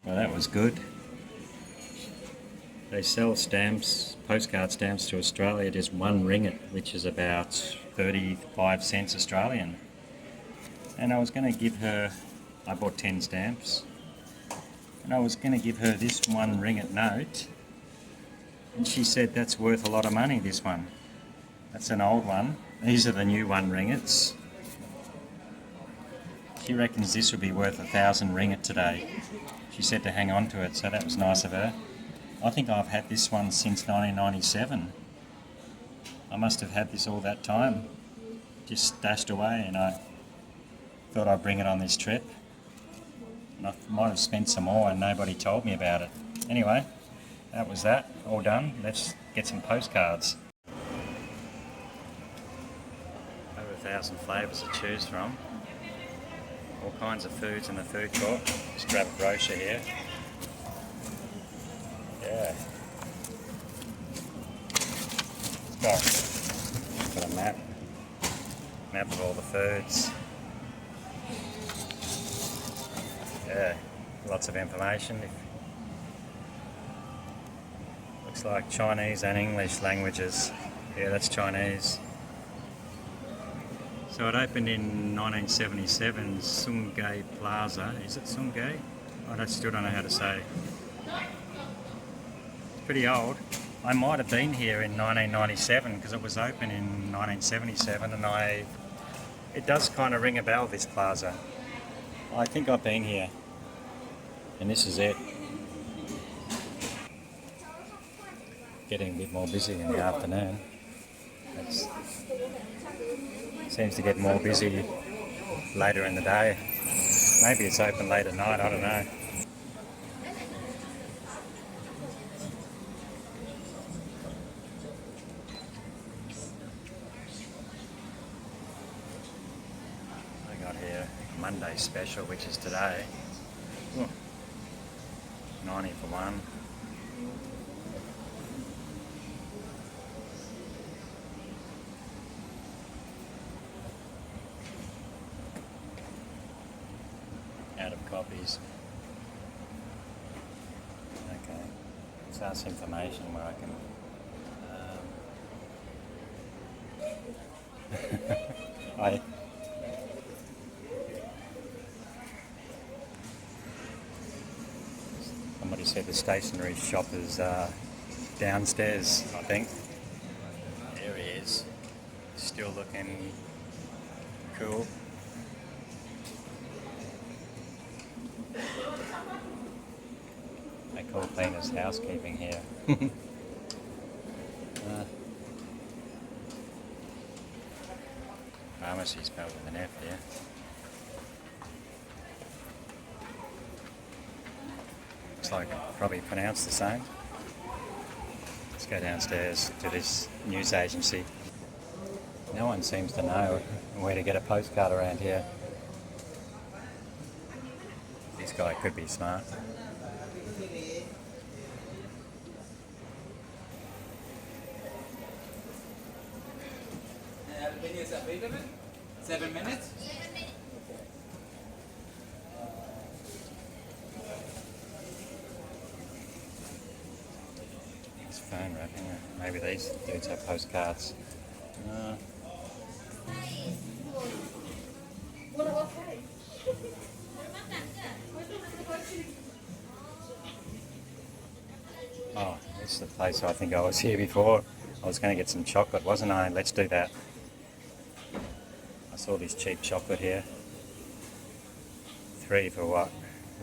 Well, that was good. They sell stamps, postcard stamps to Australia, just 1 ringgit, which is about 35 cents Australian. And I was going to give her, I bought 10 stamps, and I was going to give her this 1 ringgit note, and she said that's worth a lot of money, this one. That's an old one. These are the new 1 ringgits. She reckons this would be worth 1,000 ringgit today. She said to hang on to it, so that was nice of her. I think I've had this one since 1997. I must have had this all that time, just stashed away, and I thought I'd bring it on this trip. And I might have spent some more and nobody told me about it. Anyway, that was that, all done. Let's get some postcards. Over 1,000 flavours to choose from. All kinds of foods in the food court. Just grab a brochure here. Yeah. Got a map of all the foods. Yeah, lots of information. Looks like Chinese and English languages. Yeah, that's Chinese. So it opened in 1977, Sungei Plaza. Is it Sungei? I still don't know how to say. Pretty old. I might have been here in 1997 because it was open in 1977, and it does kind of ring a bell, this plaza. I think I've been here, and this is it. Getting a bit more busy in the afternoon. Seems to get more busy later in the day. Maybe it's open late at night, I don't know. Monday special, which is today. Ooh. 90 for one. Out of copies. Okay. Let's ask information where I can... Somebody said the stationery shop is downstairs, I think. There he is. Still looking cool. They call cleaners housekeeping here. Pharmacy spelled with an F here. Looks like probably pronounced the same. Let's go downstairs to this news agency. No one seems to know where to get a postcard around here. This guy could be smart. Is available? 7 minutes? It's phone wrapping. Maybe these dudes have postcards. Oh, this is the place I think I was here before. I was going to get some chocolate, wasn't I? Let's do that. I saw this cheap chocolate here. 3 for what?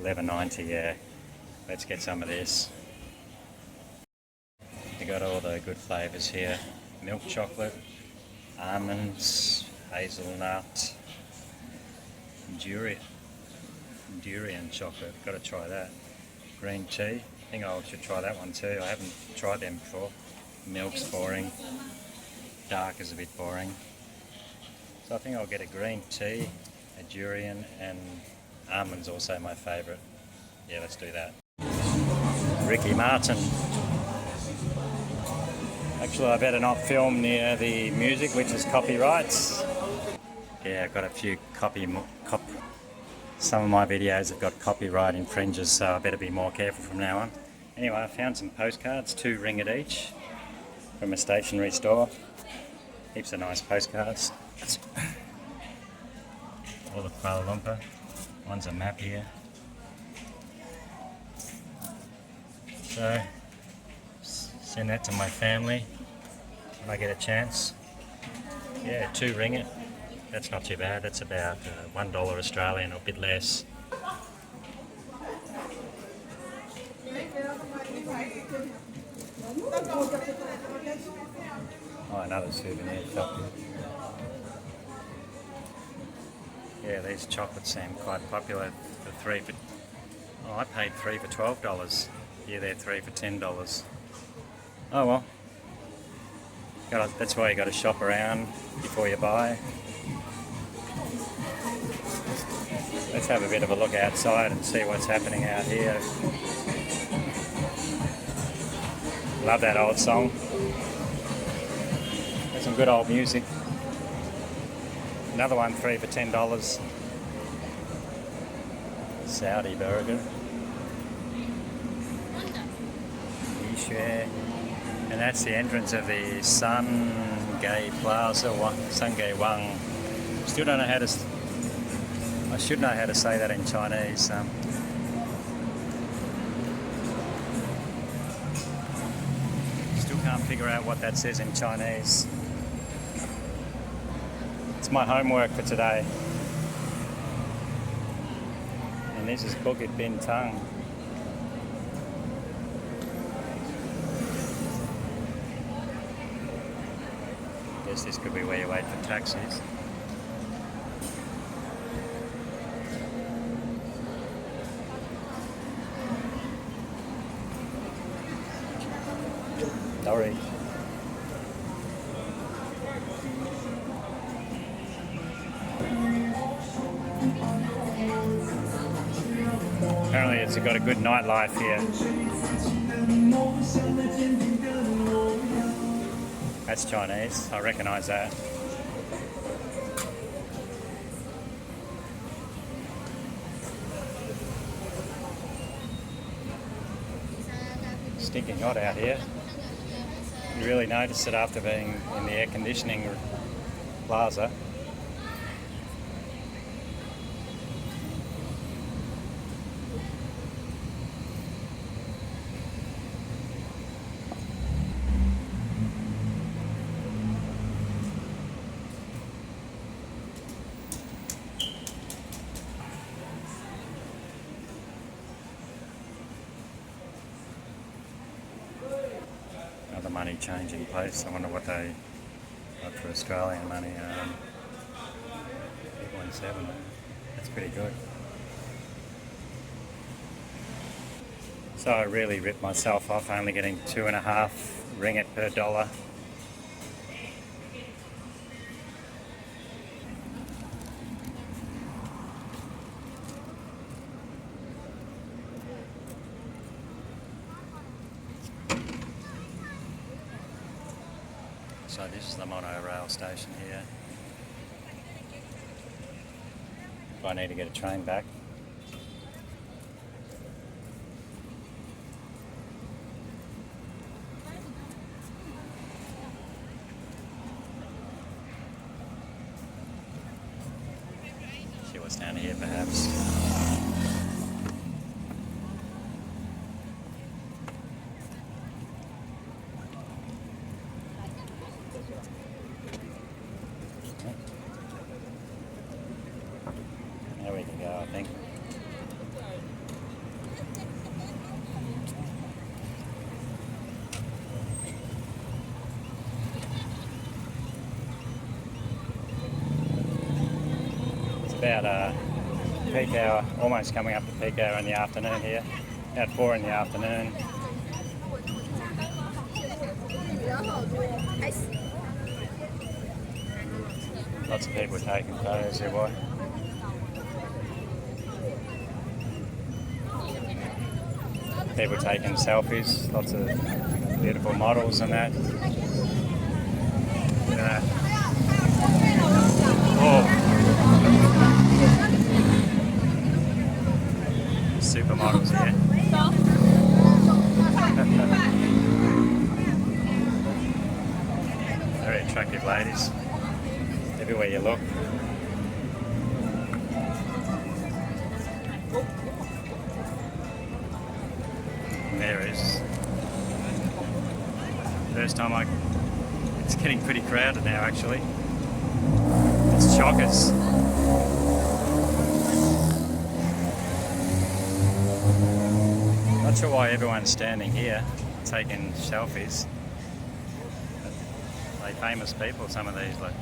$11.90, yeah. Let's get some of this. They got all the good flavours here. Milk chocolate, almonds, hazelnut, durian chocolate. Got to try that. Green tea. I think I should try that one too. I haven't tried them before. Milk's boring. Dark is a bit boring. So I think I'll get a green tea, a durian, and almonds also my favourite. Yeah, let's do that. Ricky Martin. Actually, I better not film near the music, which is copyrights. Yeah, I've got a few some of my videos have got copyright infringes, so I better be more careful from now on. Anyway, I found some postcards, 2 ringgit each, from a stationery store. Heaps of nice postcards. All of Kuala Lumpur. One's a map here. So, send that to my family when I get a chance. Yeah, 2 ringgit. That's not too bad. That's about $1 Australian or a bit less. Oh, another souvenir shop. Yeah, these chocolates seem quite popular for 3 for... Oh, I paid 3 for $12. Yeah, they're 3 for $10. Oh well. That's why you got to shop around before you buy. Let's have a bit of a look outside and see what's happening out here. Love that old song. There's some good old music. Another one, 3 for $10. Saudi burger. And that's the entrance of the Sungei Plaza, Sungei Wang. Still don't know how to... I should know how to say that in Chinese. Still can't figure out what that says in Chinese. It's my homework for today. And this is Bukit Bintang. Guess this could be where you wait for taxis. Sorry. Apparently it's got a good nightlife here. That's Chinese, I recognise that. Stinking hot out here. You really notice it after being in the air conditioning plaza. The money changing place. I wonder what they got for Australian money. 817. That's pretty good. So I really ripped myself off, only getting 2.5 ringgit per dollar. So this is the monorail station here. If I need to get a train back. See what's down here perhaps. There we can go, I think. about peak hour, almost coming up to peak hour in the afternoon here. About 4 in the afternoon. Lots of people taking photos here, boy. People taking selfies, lots of beautiful models and that. Look at that. Oh. Supermodels here. Very attractive ladies. Everywhere you look. And there is. First time it's getting pretty crowded now actually. It's chockers. Not sure why everyone's standing here taking selfies. They famous people, some of these, like.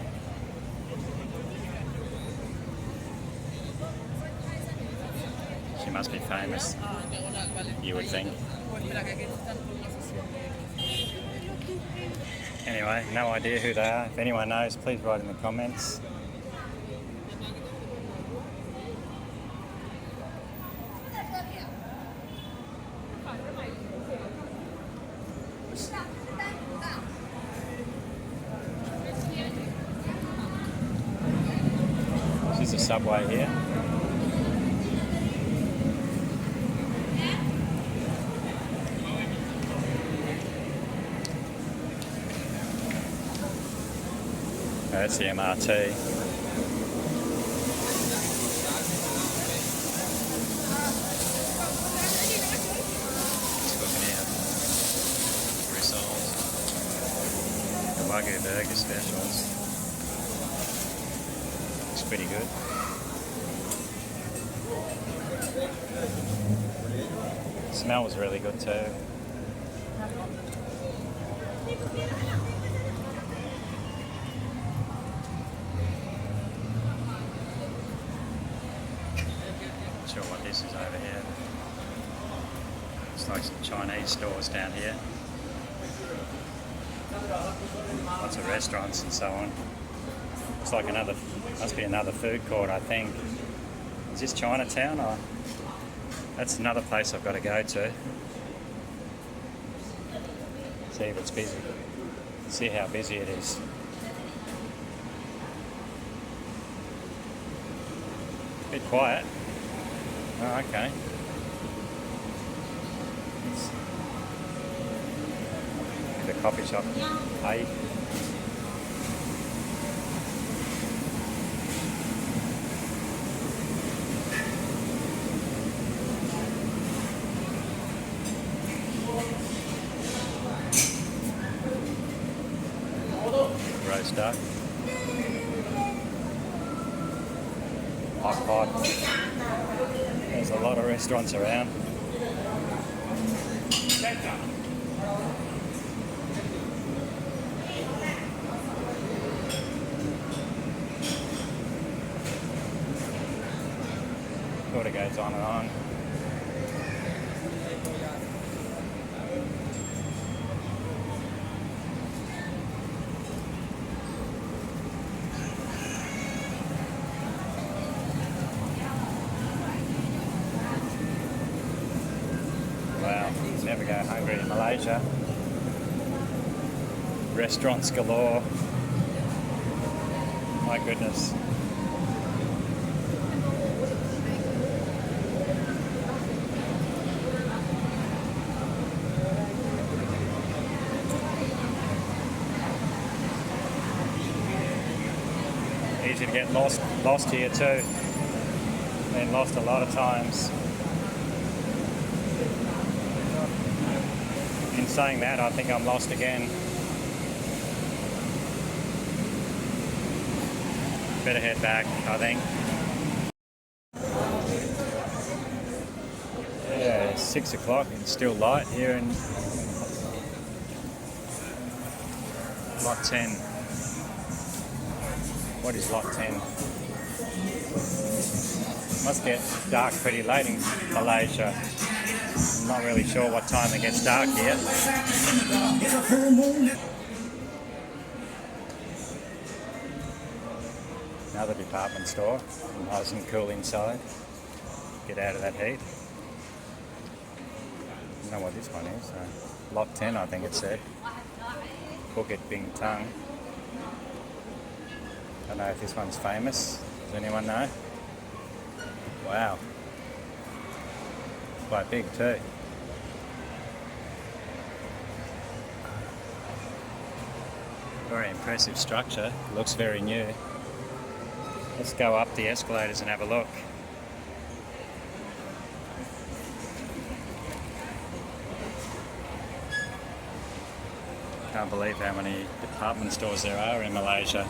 She must be famous, you would think. Anyway, no idea who they are. If anyone knows, please write in the comments. This is a subway here. That's the MRT. Just looking here. Rissoles. The Wagyu burger specials. Looks pretty good. Smells really good too. Not sure what this is over here. It's like some Chinese stores down here. Lots of restaurants and so on. It's like must be another food court, I think. Is this Chinatown or? That's another place I've got to go to. See if it's busy. See how busy it is. A bit quiet. Oh, okay. The coffee shop. Hey. Roast duck. Hot pot. There's a lot of restaurants around. Sort of goes on and on. Wow, never go hungry in Malaysia. Restaurants galore. My goodness. Easy to get lost here too. Been lost a lot of times. In saying that, I think I'm lost again. Better head back, I think. Yeah, it's 6 o'clock. It's still light here in Lot 10. What is Lot 10? Must get dark pretty late in Malaysia. I'm not really sure what time it gets dark here. Another department store. Nice and cool inside. Get out of that heat. I don't know what this one is. Lot 10, I think it said. Bukit Bintang. I don't know if this one's famous. Does anyone know? Wow. Quite big too. Very impressive structure. Looks very new. Let's go up the escalators and have a look. Can't believe how many department stores there are in Malaysia.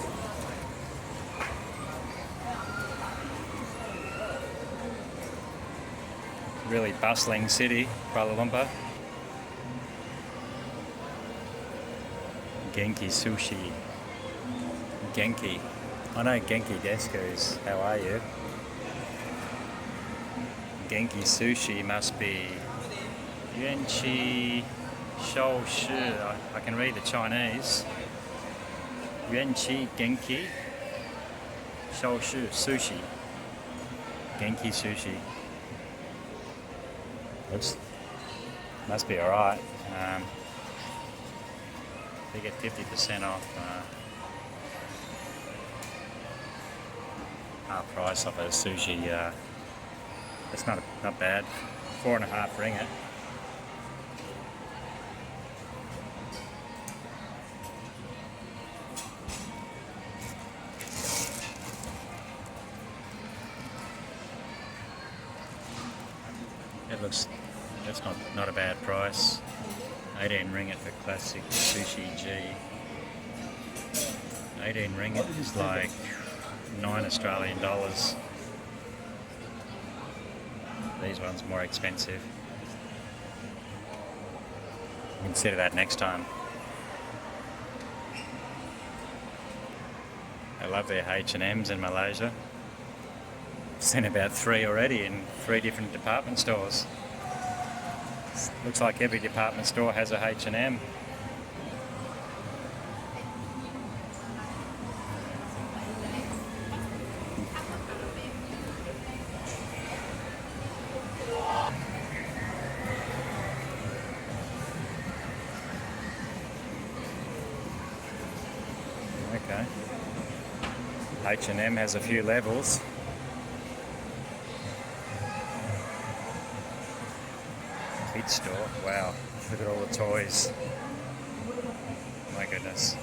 Really bustling city, Kuala Lumpur. Genki sushi. Genki. I know Genki Deskus. How are you? Genki sushi must be Yuanqi Shou Shi. I can read the Chinese. Yuanqi Genki Shou Shi sushi. Genki sushi. Looks must be alright. They get 50% off. Half price off a sushi. It's not bad. 4.5 ringgit. It looks. That's not a bad price. 18 ringgit for classic sushi G. 18 ringgit is like $9 Australian. These ones more expensive. Consider that next time. I love their H&Ms in Malaysia. I've seen about 3 already in 3 different department stores. Looks like every department store has a H&M. Okay. H&M has a few levels. Kids store. Wow, look at all the toys. My goodness.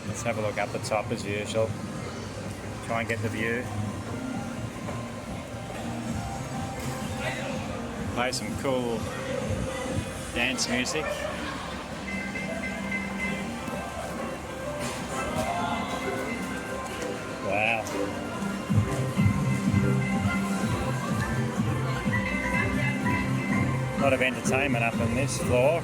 Let's have a look up the top as usual. Try and get the view. Play some cool dance music. Wow. A lot of entertainment up on this floor.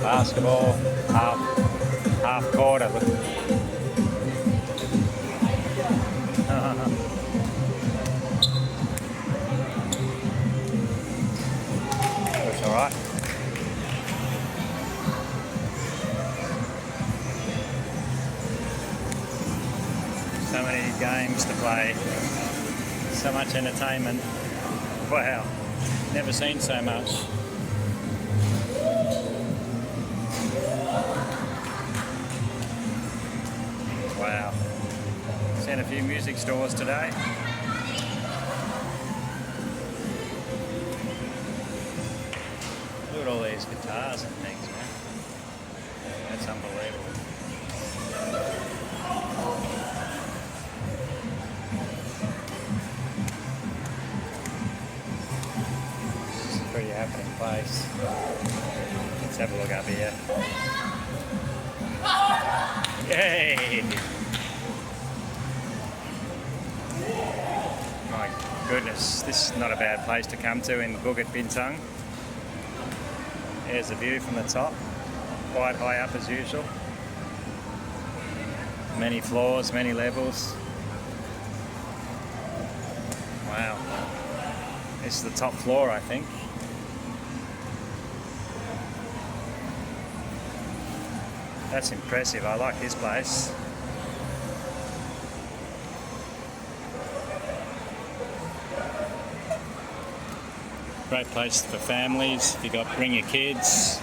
Basketball, half quarter. Looks all right. So many games to play. So much entertainment. Wow, never seen so much. Wow, seen a few music stores today. Look at all these guitars and things, man. That's unbelievable. Pretty happening place. Let's have a look up here. Yay! My goodness, this is not a bad place to come to in Bukit Bintang. Here's the view from the top, quite high up as usual. Many floors, many levels. Wow. This is the top floor, I think. That's impressive. I like this place. Great place for families. If you bring your kids.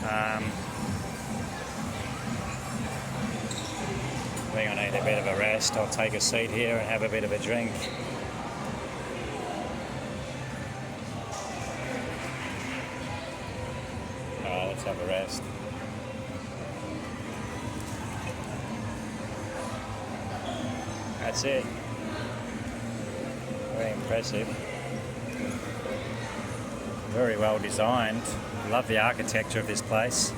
I think I need a bit of a rest. I'll take a seat here and have a bit of a drink. Let's have a rest. That's it. Very impressive. Very well designed. Love the architecture of this place.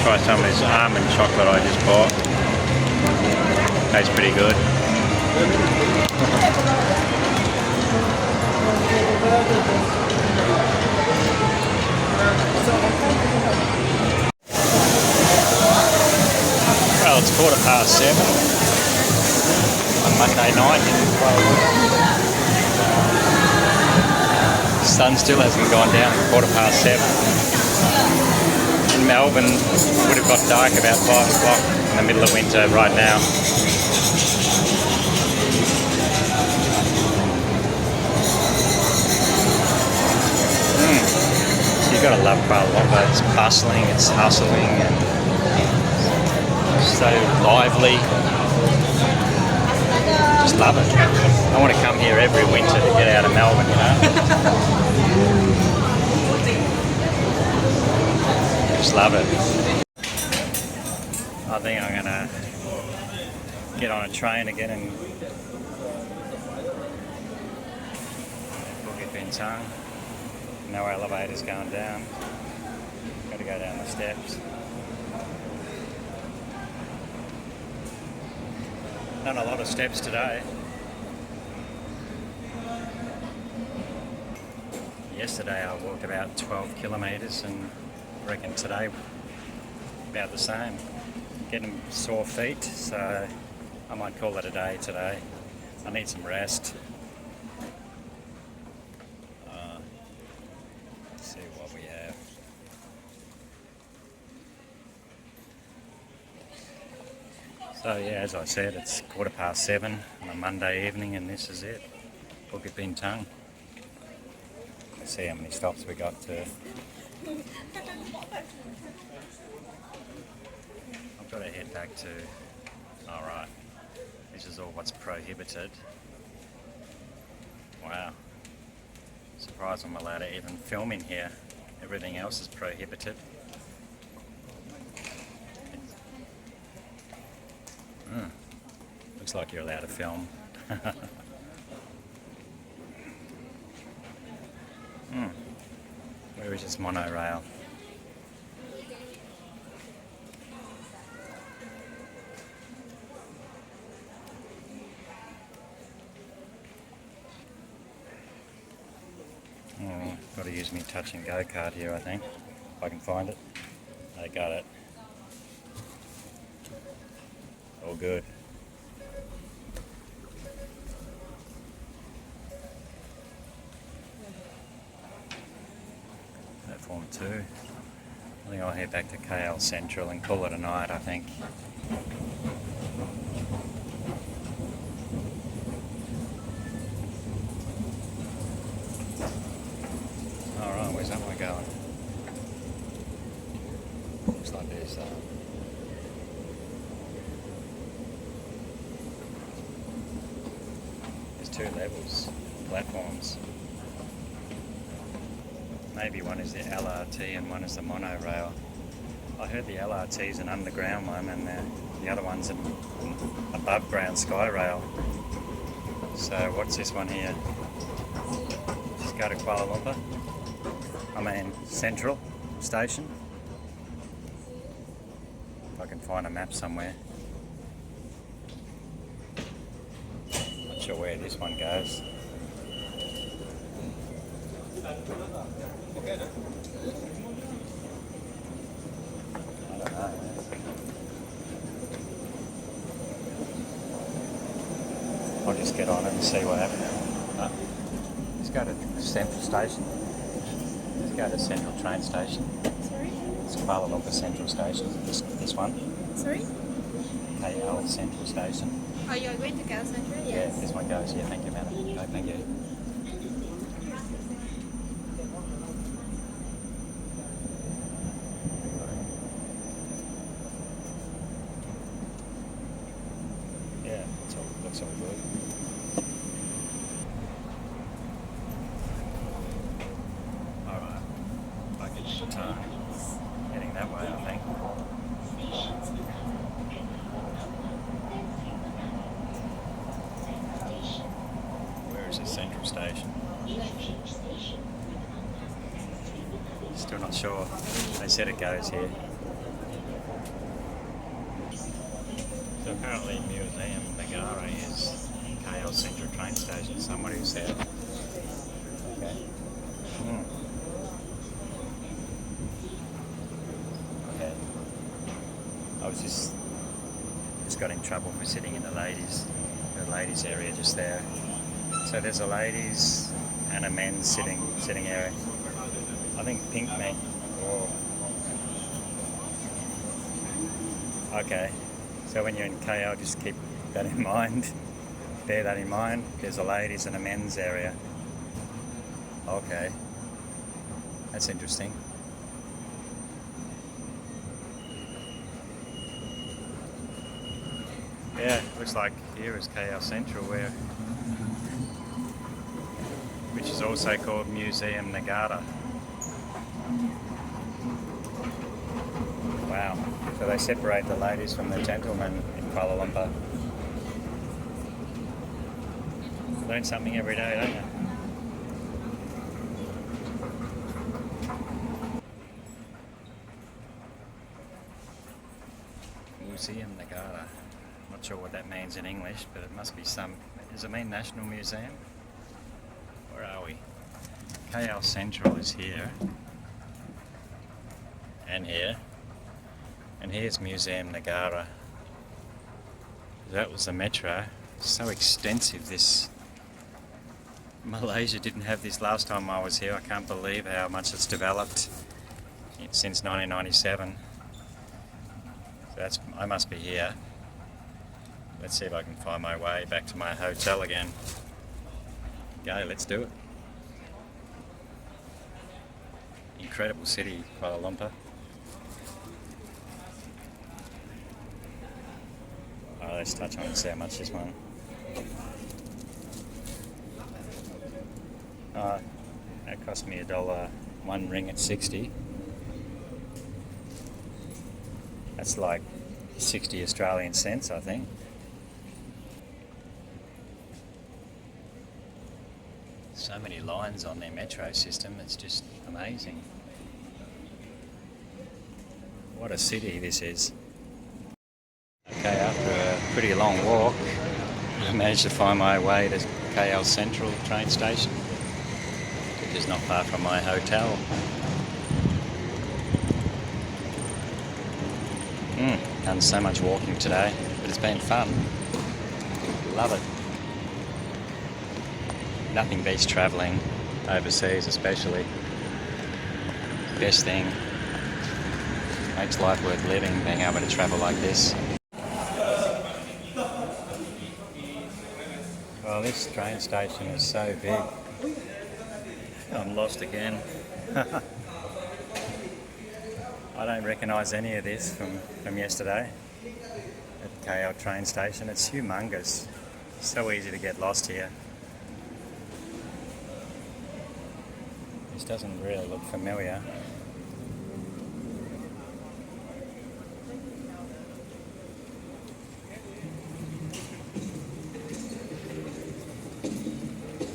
Try some of this almond chocolate I just bought. Tastes pretty good. Well, it's 7:15 on Monday night in Plaza. The sun still hasn't gone down at 7:15. In Melbourne, it would have got dark about 5 o'clock in the middle of winter right now. So you've got to love Karl-going-solo. It's bustling, it's hustling, and so lively. Just love it. I want to come here every winter to get out of Melbourne, you know. Just love it. I think I'm gonna get on a train again and Bukit Bintang. No elevators going down. Got to go down the steps. Done a lot of steps today. Yesterday I walked about 12 kilometres and I reckon today about the same. Getting sore feet, so I might call it a day today. I need some rest. Let's see what we have. So yeah, as I said, it's 7:15 on a Monday evening and this is it. Bukit Bintang. Let's see how many stops we got to. I've got to head back to, alright, this is all what's prohibited. Wow. Surprised I'm allowed to even film in here. Everything else is prohibited. Looks like you're allowed to film. Where is this monorail? Got to use me touch and go card here, I think, if I can find it. I got it. All good. Platform 2. I think I'll head back to KL Sentral and call it a night, I think. Alright, where's that one going? Looks like there's two levels, platforms. Maybe one is the LRT and one is the monorail. I heard the LRT is an underground one and the other one's an above ground sky rail. So what's this one here? Just go to Kuala Lumpur. I mean Sentral station. If I can find a map somewhere. Not sure where this one goes. don't know. I'll just get on it and see what happens. No. Let's go to Central Station. Let's go to Central train station. Sorry? It's Kuala Lumpur Central Station. This one. Sorry? KL Central Station. Oh, you're going to Karl-going-solo? Yeah, this one goes. Yeah, thank you, madam. No, thank you. Yeah, looks all good. Alright, Bukit, heading that way, I think. Where is this Central Station? Still not sure. They said it goes here. So apparently Museum Negara is KL Central train station. Somebody said. Okay. Okay. I was just got in trouble for sitting in the ladies area just there. So there's a ladies and a men's sitting area. I think pink me. Oh. Okay. So when you're in KL, just keep that in mind. Bear that in mind. There's a ladies and a men's area. Okay. That's interesting. Yeah, looks like here is KL Central, which is also called Museum Negara. Wow. So they separate the ladies from the gentlemen in Kuala Lumpur. Learn something every day, don't you? Museum Negara. Not sure what that means in English, but it must be some... Does it mean National Museum? Where are we? KL Central is here. And here. And here's Museum Negara. That was the metro. So extensive this... Malaysia didn't have this last time I was here. I can't believe how much it's developed since 1997. So I must be here. Let's see if I can find my way back to my hotel again. Go, let's do it. Incredible city, Kuala Lumpur. Oh, let's touch on and see how much this one. That cost me $1, $1.60. That's like 60 Australian cents, I think. So many lines on their metro system, it's just amazing. What a city this is. Okay, after a pretty long walk, I managed to find my way to KL Central train station, which is not far from my hotel. Done so much walking today, but it's been fun. Love it. Nothing beats travelling overseas, especially. Best thing. Makes life worth living, being able to travel like this. Well, this train station is so big. I'm lost again. I don't recognise any of this from yesterday at KL train station. It's humongous. So easy to get lost here. This doesn't really look familiar.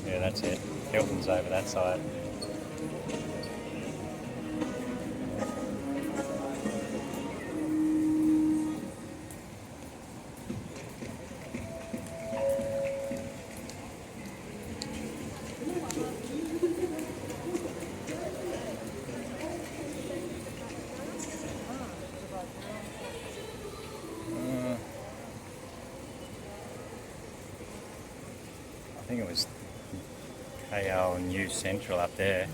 Yeah, that's it. Hilton's over that side. think it was KL New Sentral up there.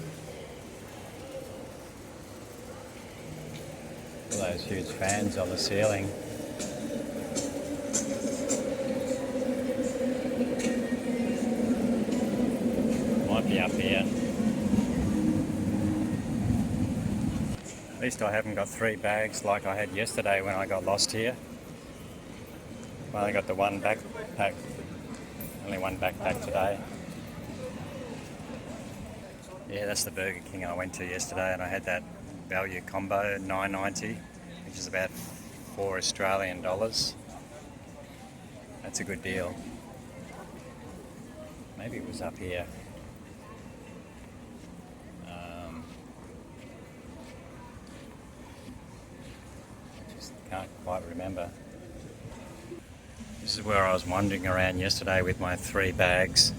All those huge fans on the ceiling. Might be up here. At least I haven't got 3 bags like I had yesterday when I got lost here. I only got the one backpack. Only one backpack today. Yeah, that's the Burger King I went to yesterday, and I had that value combo, $9.90, which is about $4 Australian. That's a good deal. Maybe it was up here. I just can't quite remember. This is where I was wandering around yesterday with my 3 bags.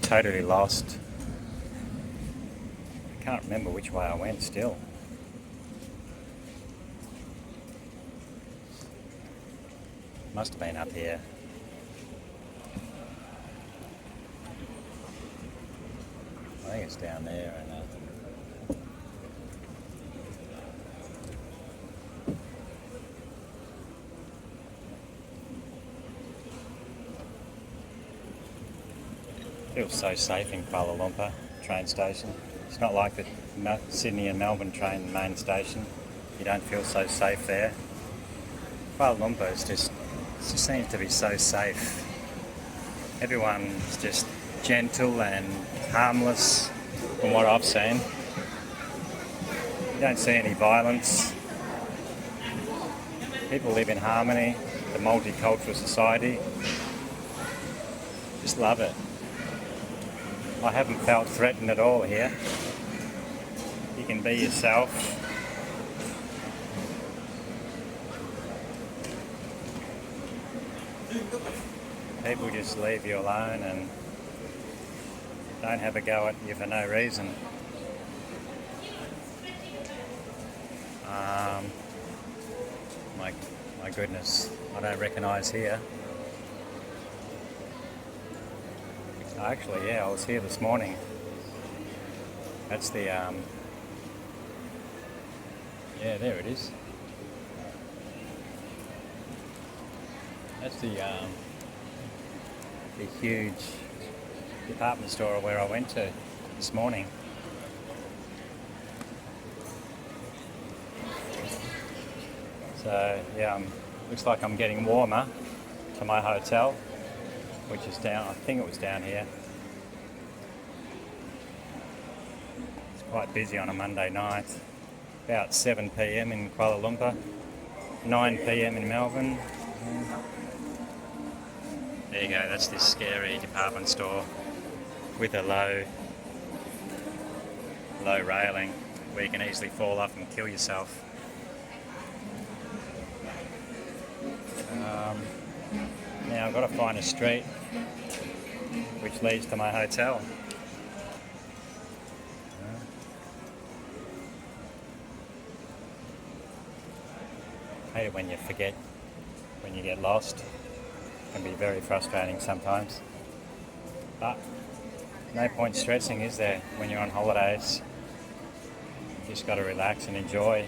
Totally lost. I can't remember which way I went still. Must have been up here. I think it's down there. Feels so safe in Kuala Lumpur train station. It's not like the Sydney and Melbourne train main station. You don't feel so safe there. Kuala Lumpur just seems to be so safe. Everyone's just gentle and harmless from what I've seen. You don't see any violence. People live in harmony, the multicultural society. Just love it. I haven't felt threatened at all here. You can be yourself. People just leave you alone and don't have a go at you for no reason. My goodness, I don't recognise here. Actually, yeah, I was here this morning. That's the, yeah, there it is. That's the huge department store where I went to this morning. So, yeah, looks like I'm getting warmer to my hotel, which is down, I think it was down here. It's quite busy on a Monday night. About 7 p.m. in Kuala Lumpur, 9 p.m. in Melbourne. There you go, that's this scary department store with a low railing where you can easily fall off and kill yourself. Now I've got to find a street which leads to my hotel. I hate it when you forget, when you get lost. It can be very frustrating sometimes. But no point stressing, is there, when you're on holidays? You just got to relax and enjoy.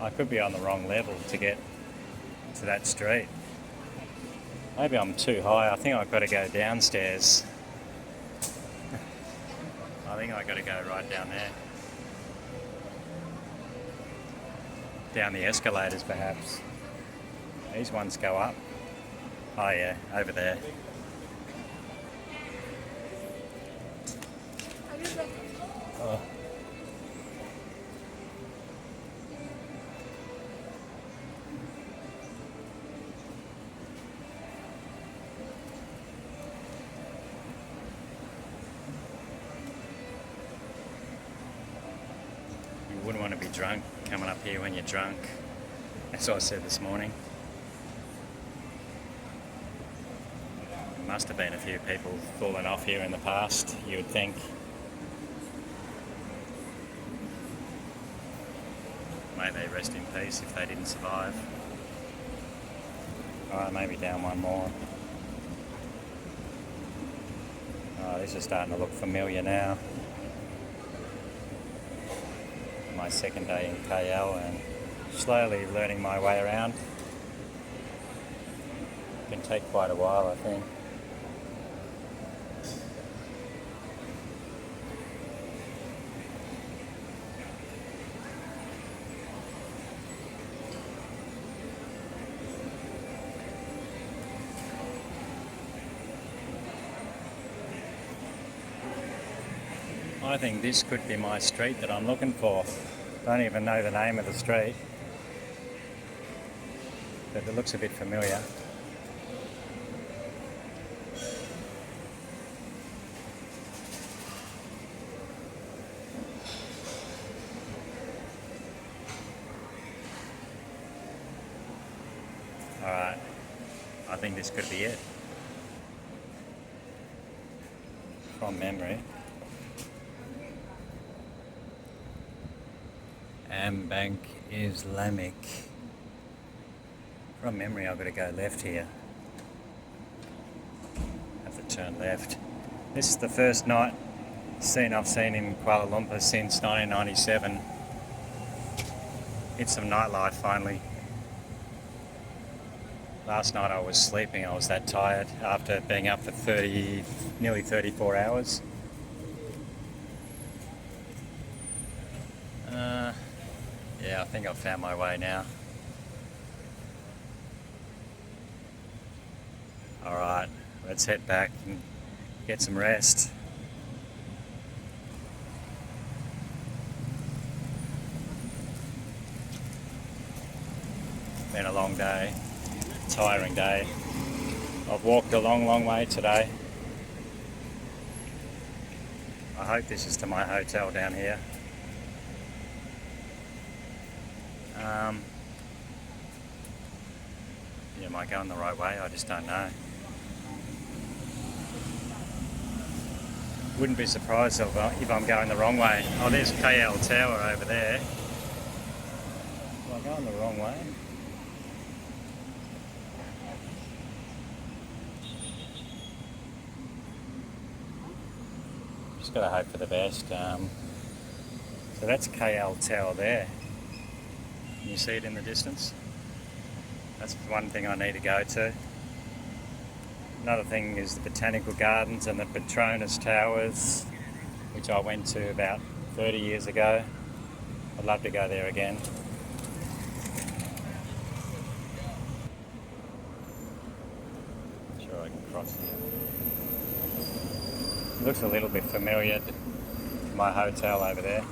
I could be on the wrong level to get to that street. Maybe I'm too high. I think I've got to go downstairs. I think I've got to go right down there. Down the escalators, perhaps. These ones go up. Oh yeah, over there. Oh. You wouldn't want to be drunk coming up here when you're drunk. That's what I said this morning. There must have been a few people fallen off here in the past, you would think. May they rest in peace if they didn't survive. Alright, maybe down one more. Oh, this is starting to look familiar now. My second day in KL and slowly learning my way around. It can take quite a while, I think. I think this could be my street that I'm looking for. Don't even know the name of the street, but it looks a bit familiar. Alright, I think this could be it. From memory. Bank Islamic. From memory, I've got to go left here. Have to turn left. This is the first night scene I've seen in Kuala Lumpur since 1997. It's some nightlife finally. Last night I was sleeping, I was that tired after being up for nearly 34 hours. Yeah, I think I've found my way now. Alright, let's head back and get some rest. Been a long day, tiring day. I've walked a long way today. I hope this is to my hotel down here. Yeah, am I going the right way? I just don't know. Wouldn't be surprised if I'm going the wrong way. Oh, there's KL Tower over there. Am I going the wrong way? Just gotta hope for the best. So that's KL Tower there. Can you see it in the distance? That's one thing I need to go to. Another thing is the Botanical Gardens and the Petronas Towers, which I went to about 30 years ago. I'd love to go there again. Sure I can cross here. It looks a little bit familiar to my hotel over there.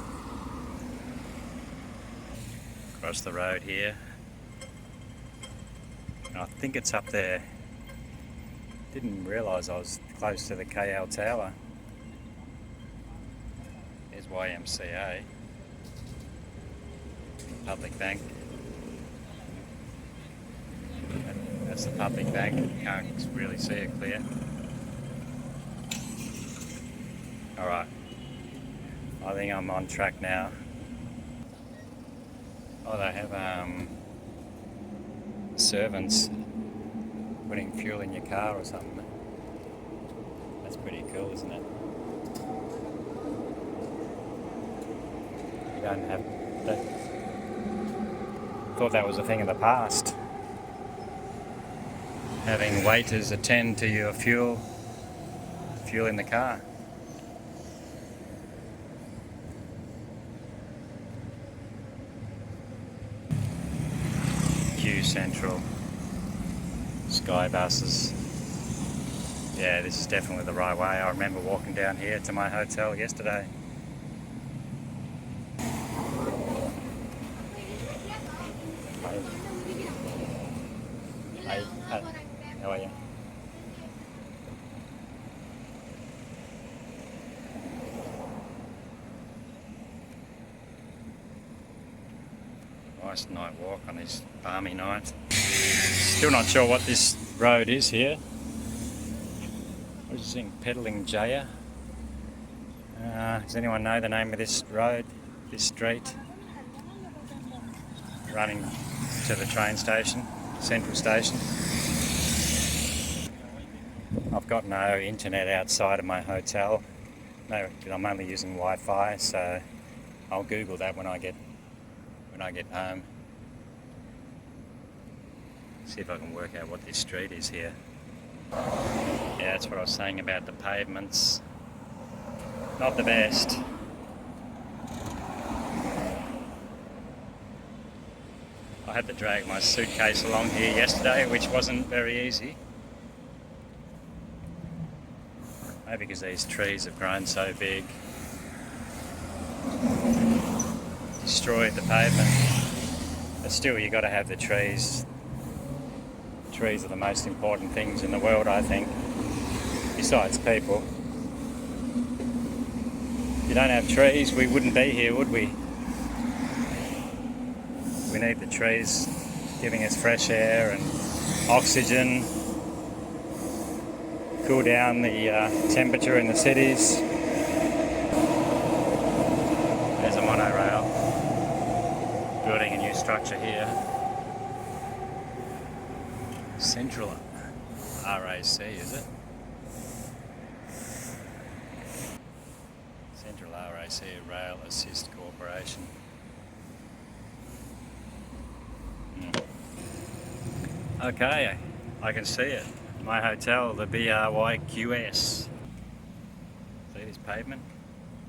Across the road here. And I think it's up there. Didn't realise I was close to the KL Tower. Here's YMCA. Public Bank. That's the public bank. You can't really see it clear. Alright. I think I'm on track now. Oh, they have servants putting fuel in your car or something. That's pretty cool, isn't it? You don't have that. Thought that was a thing of the past. Having waiters attend to your fuel in the car. Sentral, Sky buses. Yeah, this is definitely the right way. I remember walking down here to my hotel yesterday. Hey, how are you? Nice night walk on this balmy night. Still not sure what this road is here. What is this thing? Peddling Jaya? Does anyone know the name of this road, this street? Running to the train station, Central Station. I've got no internet outside of my hotel. No, I'm only using Wi-Fi, so I'll Google that when I get home. See if I can work out what this street is here. Yeah, that's what I was saying about the pavements. Not the best. I had to drag my suitcase along here yesterday, which wasn't very easy. Maybe because these trees have grown so big. Destroyed the pavement. But still, you got to have the trees. Trees are the most important things in the world, I think, besides people. If you don't have trees, we wouldn't be here, would we? We need the trees giving us fresh air and oxygen, cool down the temperature in the cities. There's a monorail, building a new structure here. Sentral RAC, is it? Sentral RAC, Rail Assist Corporation. Okay, I can see it. My hotel, the BRYQS. See this pavement?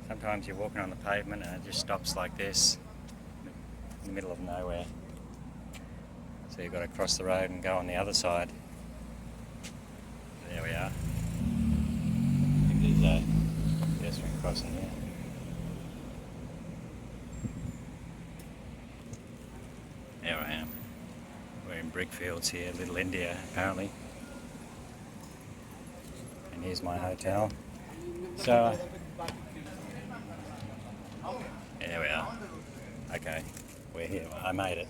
Sometimes you're walking on the pavement and it just stops like this in the middle of nowhere. So you've got to cross the road and go on the other side. There we are. I think there's a pedestrian crossing here. There I am. We're in brickfields here, Little India apparently. And here's my hotel. So, there we are. Okay, we're here. I made it.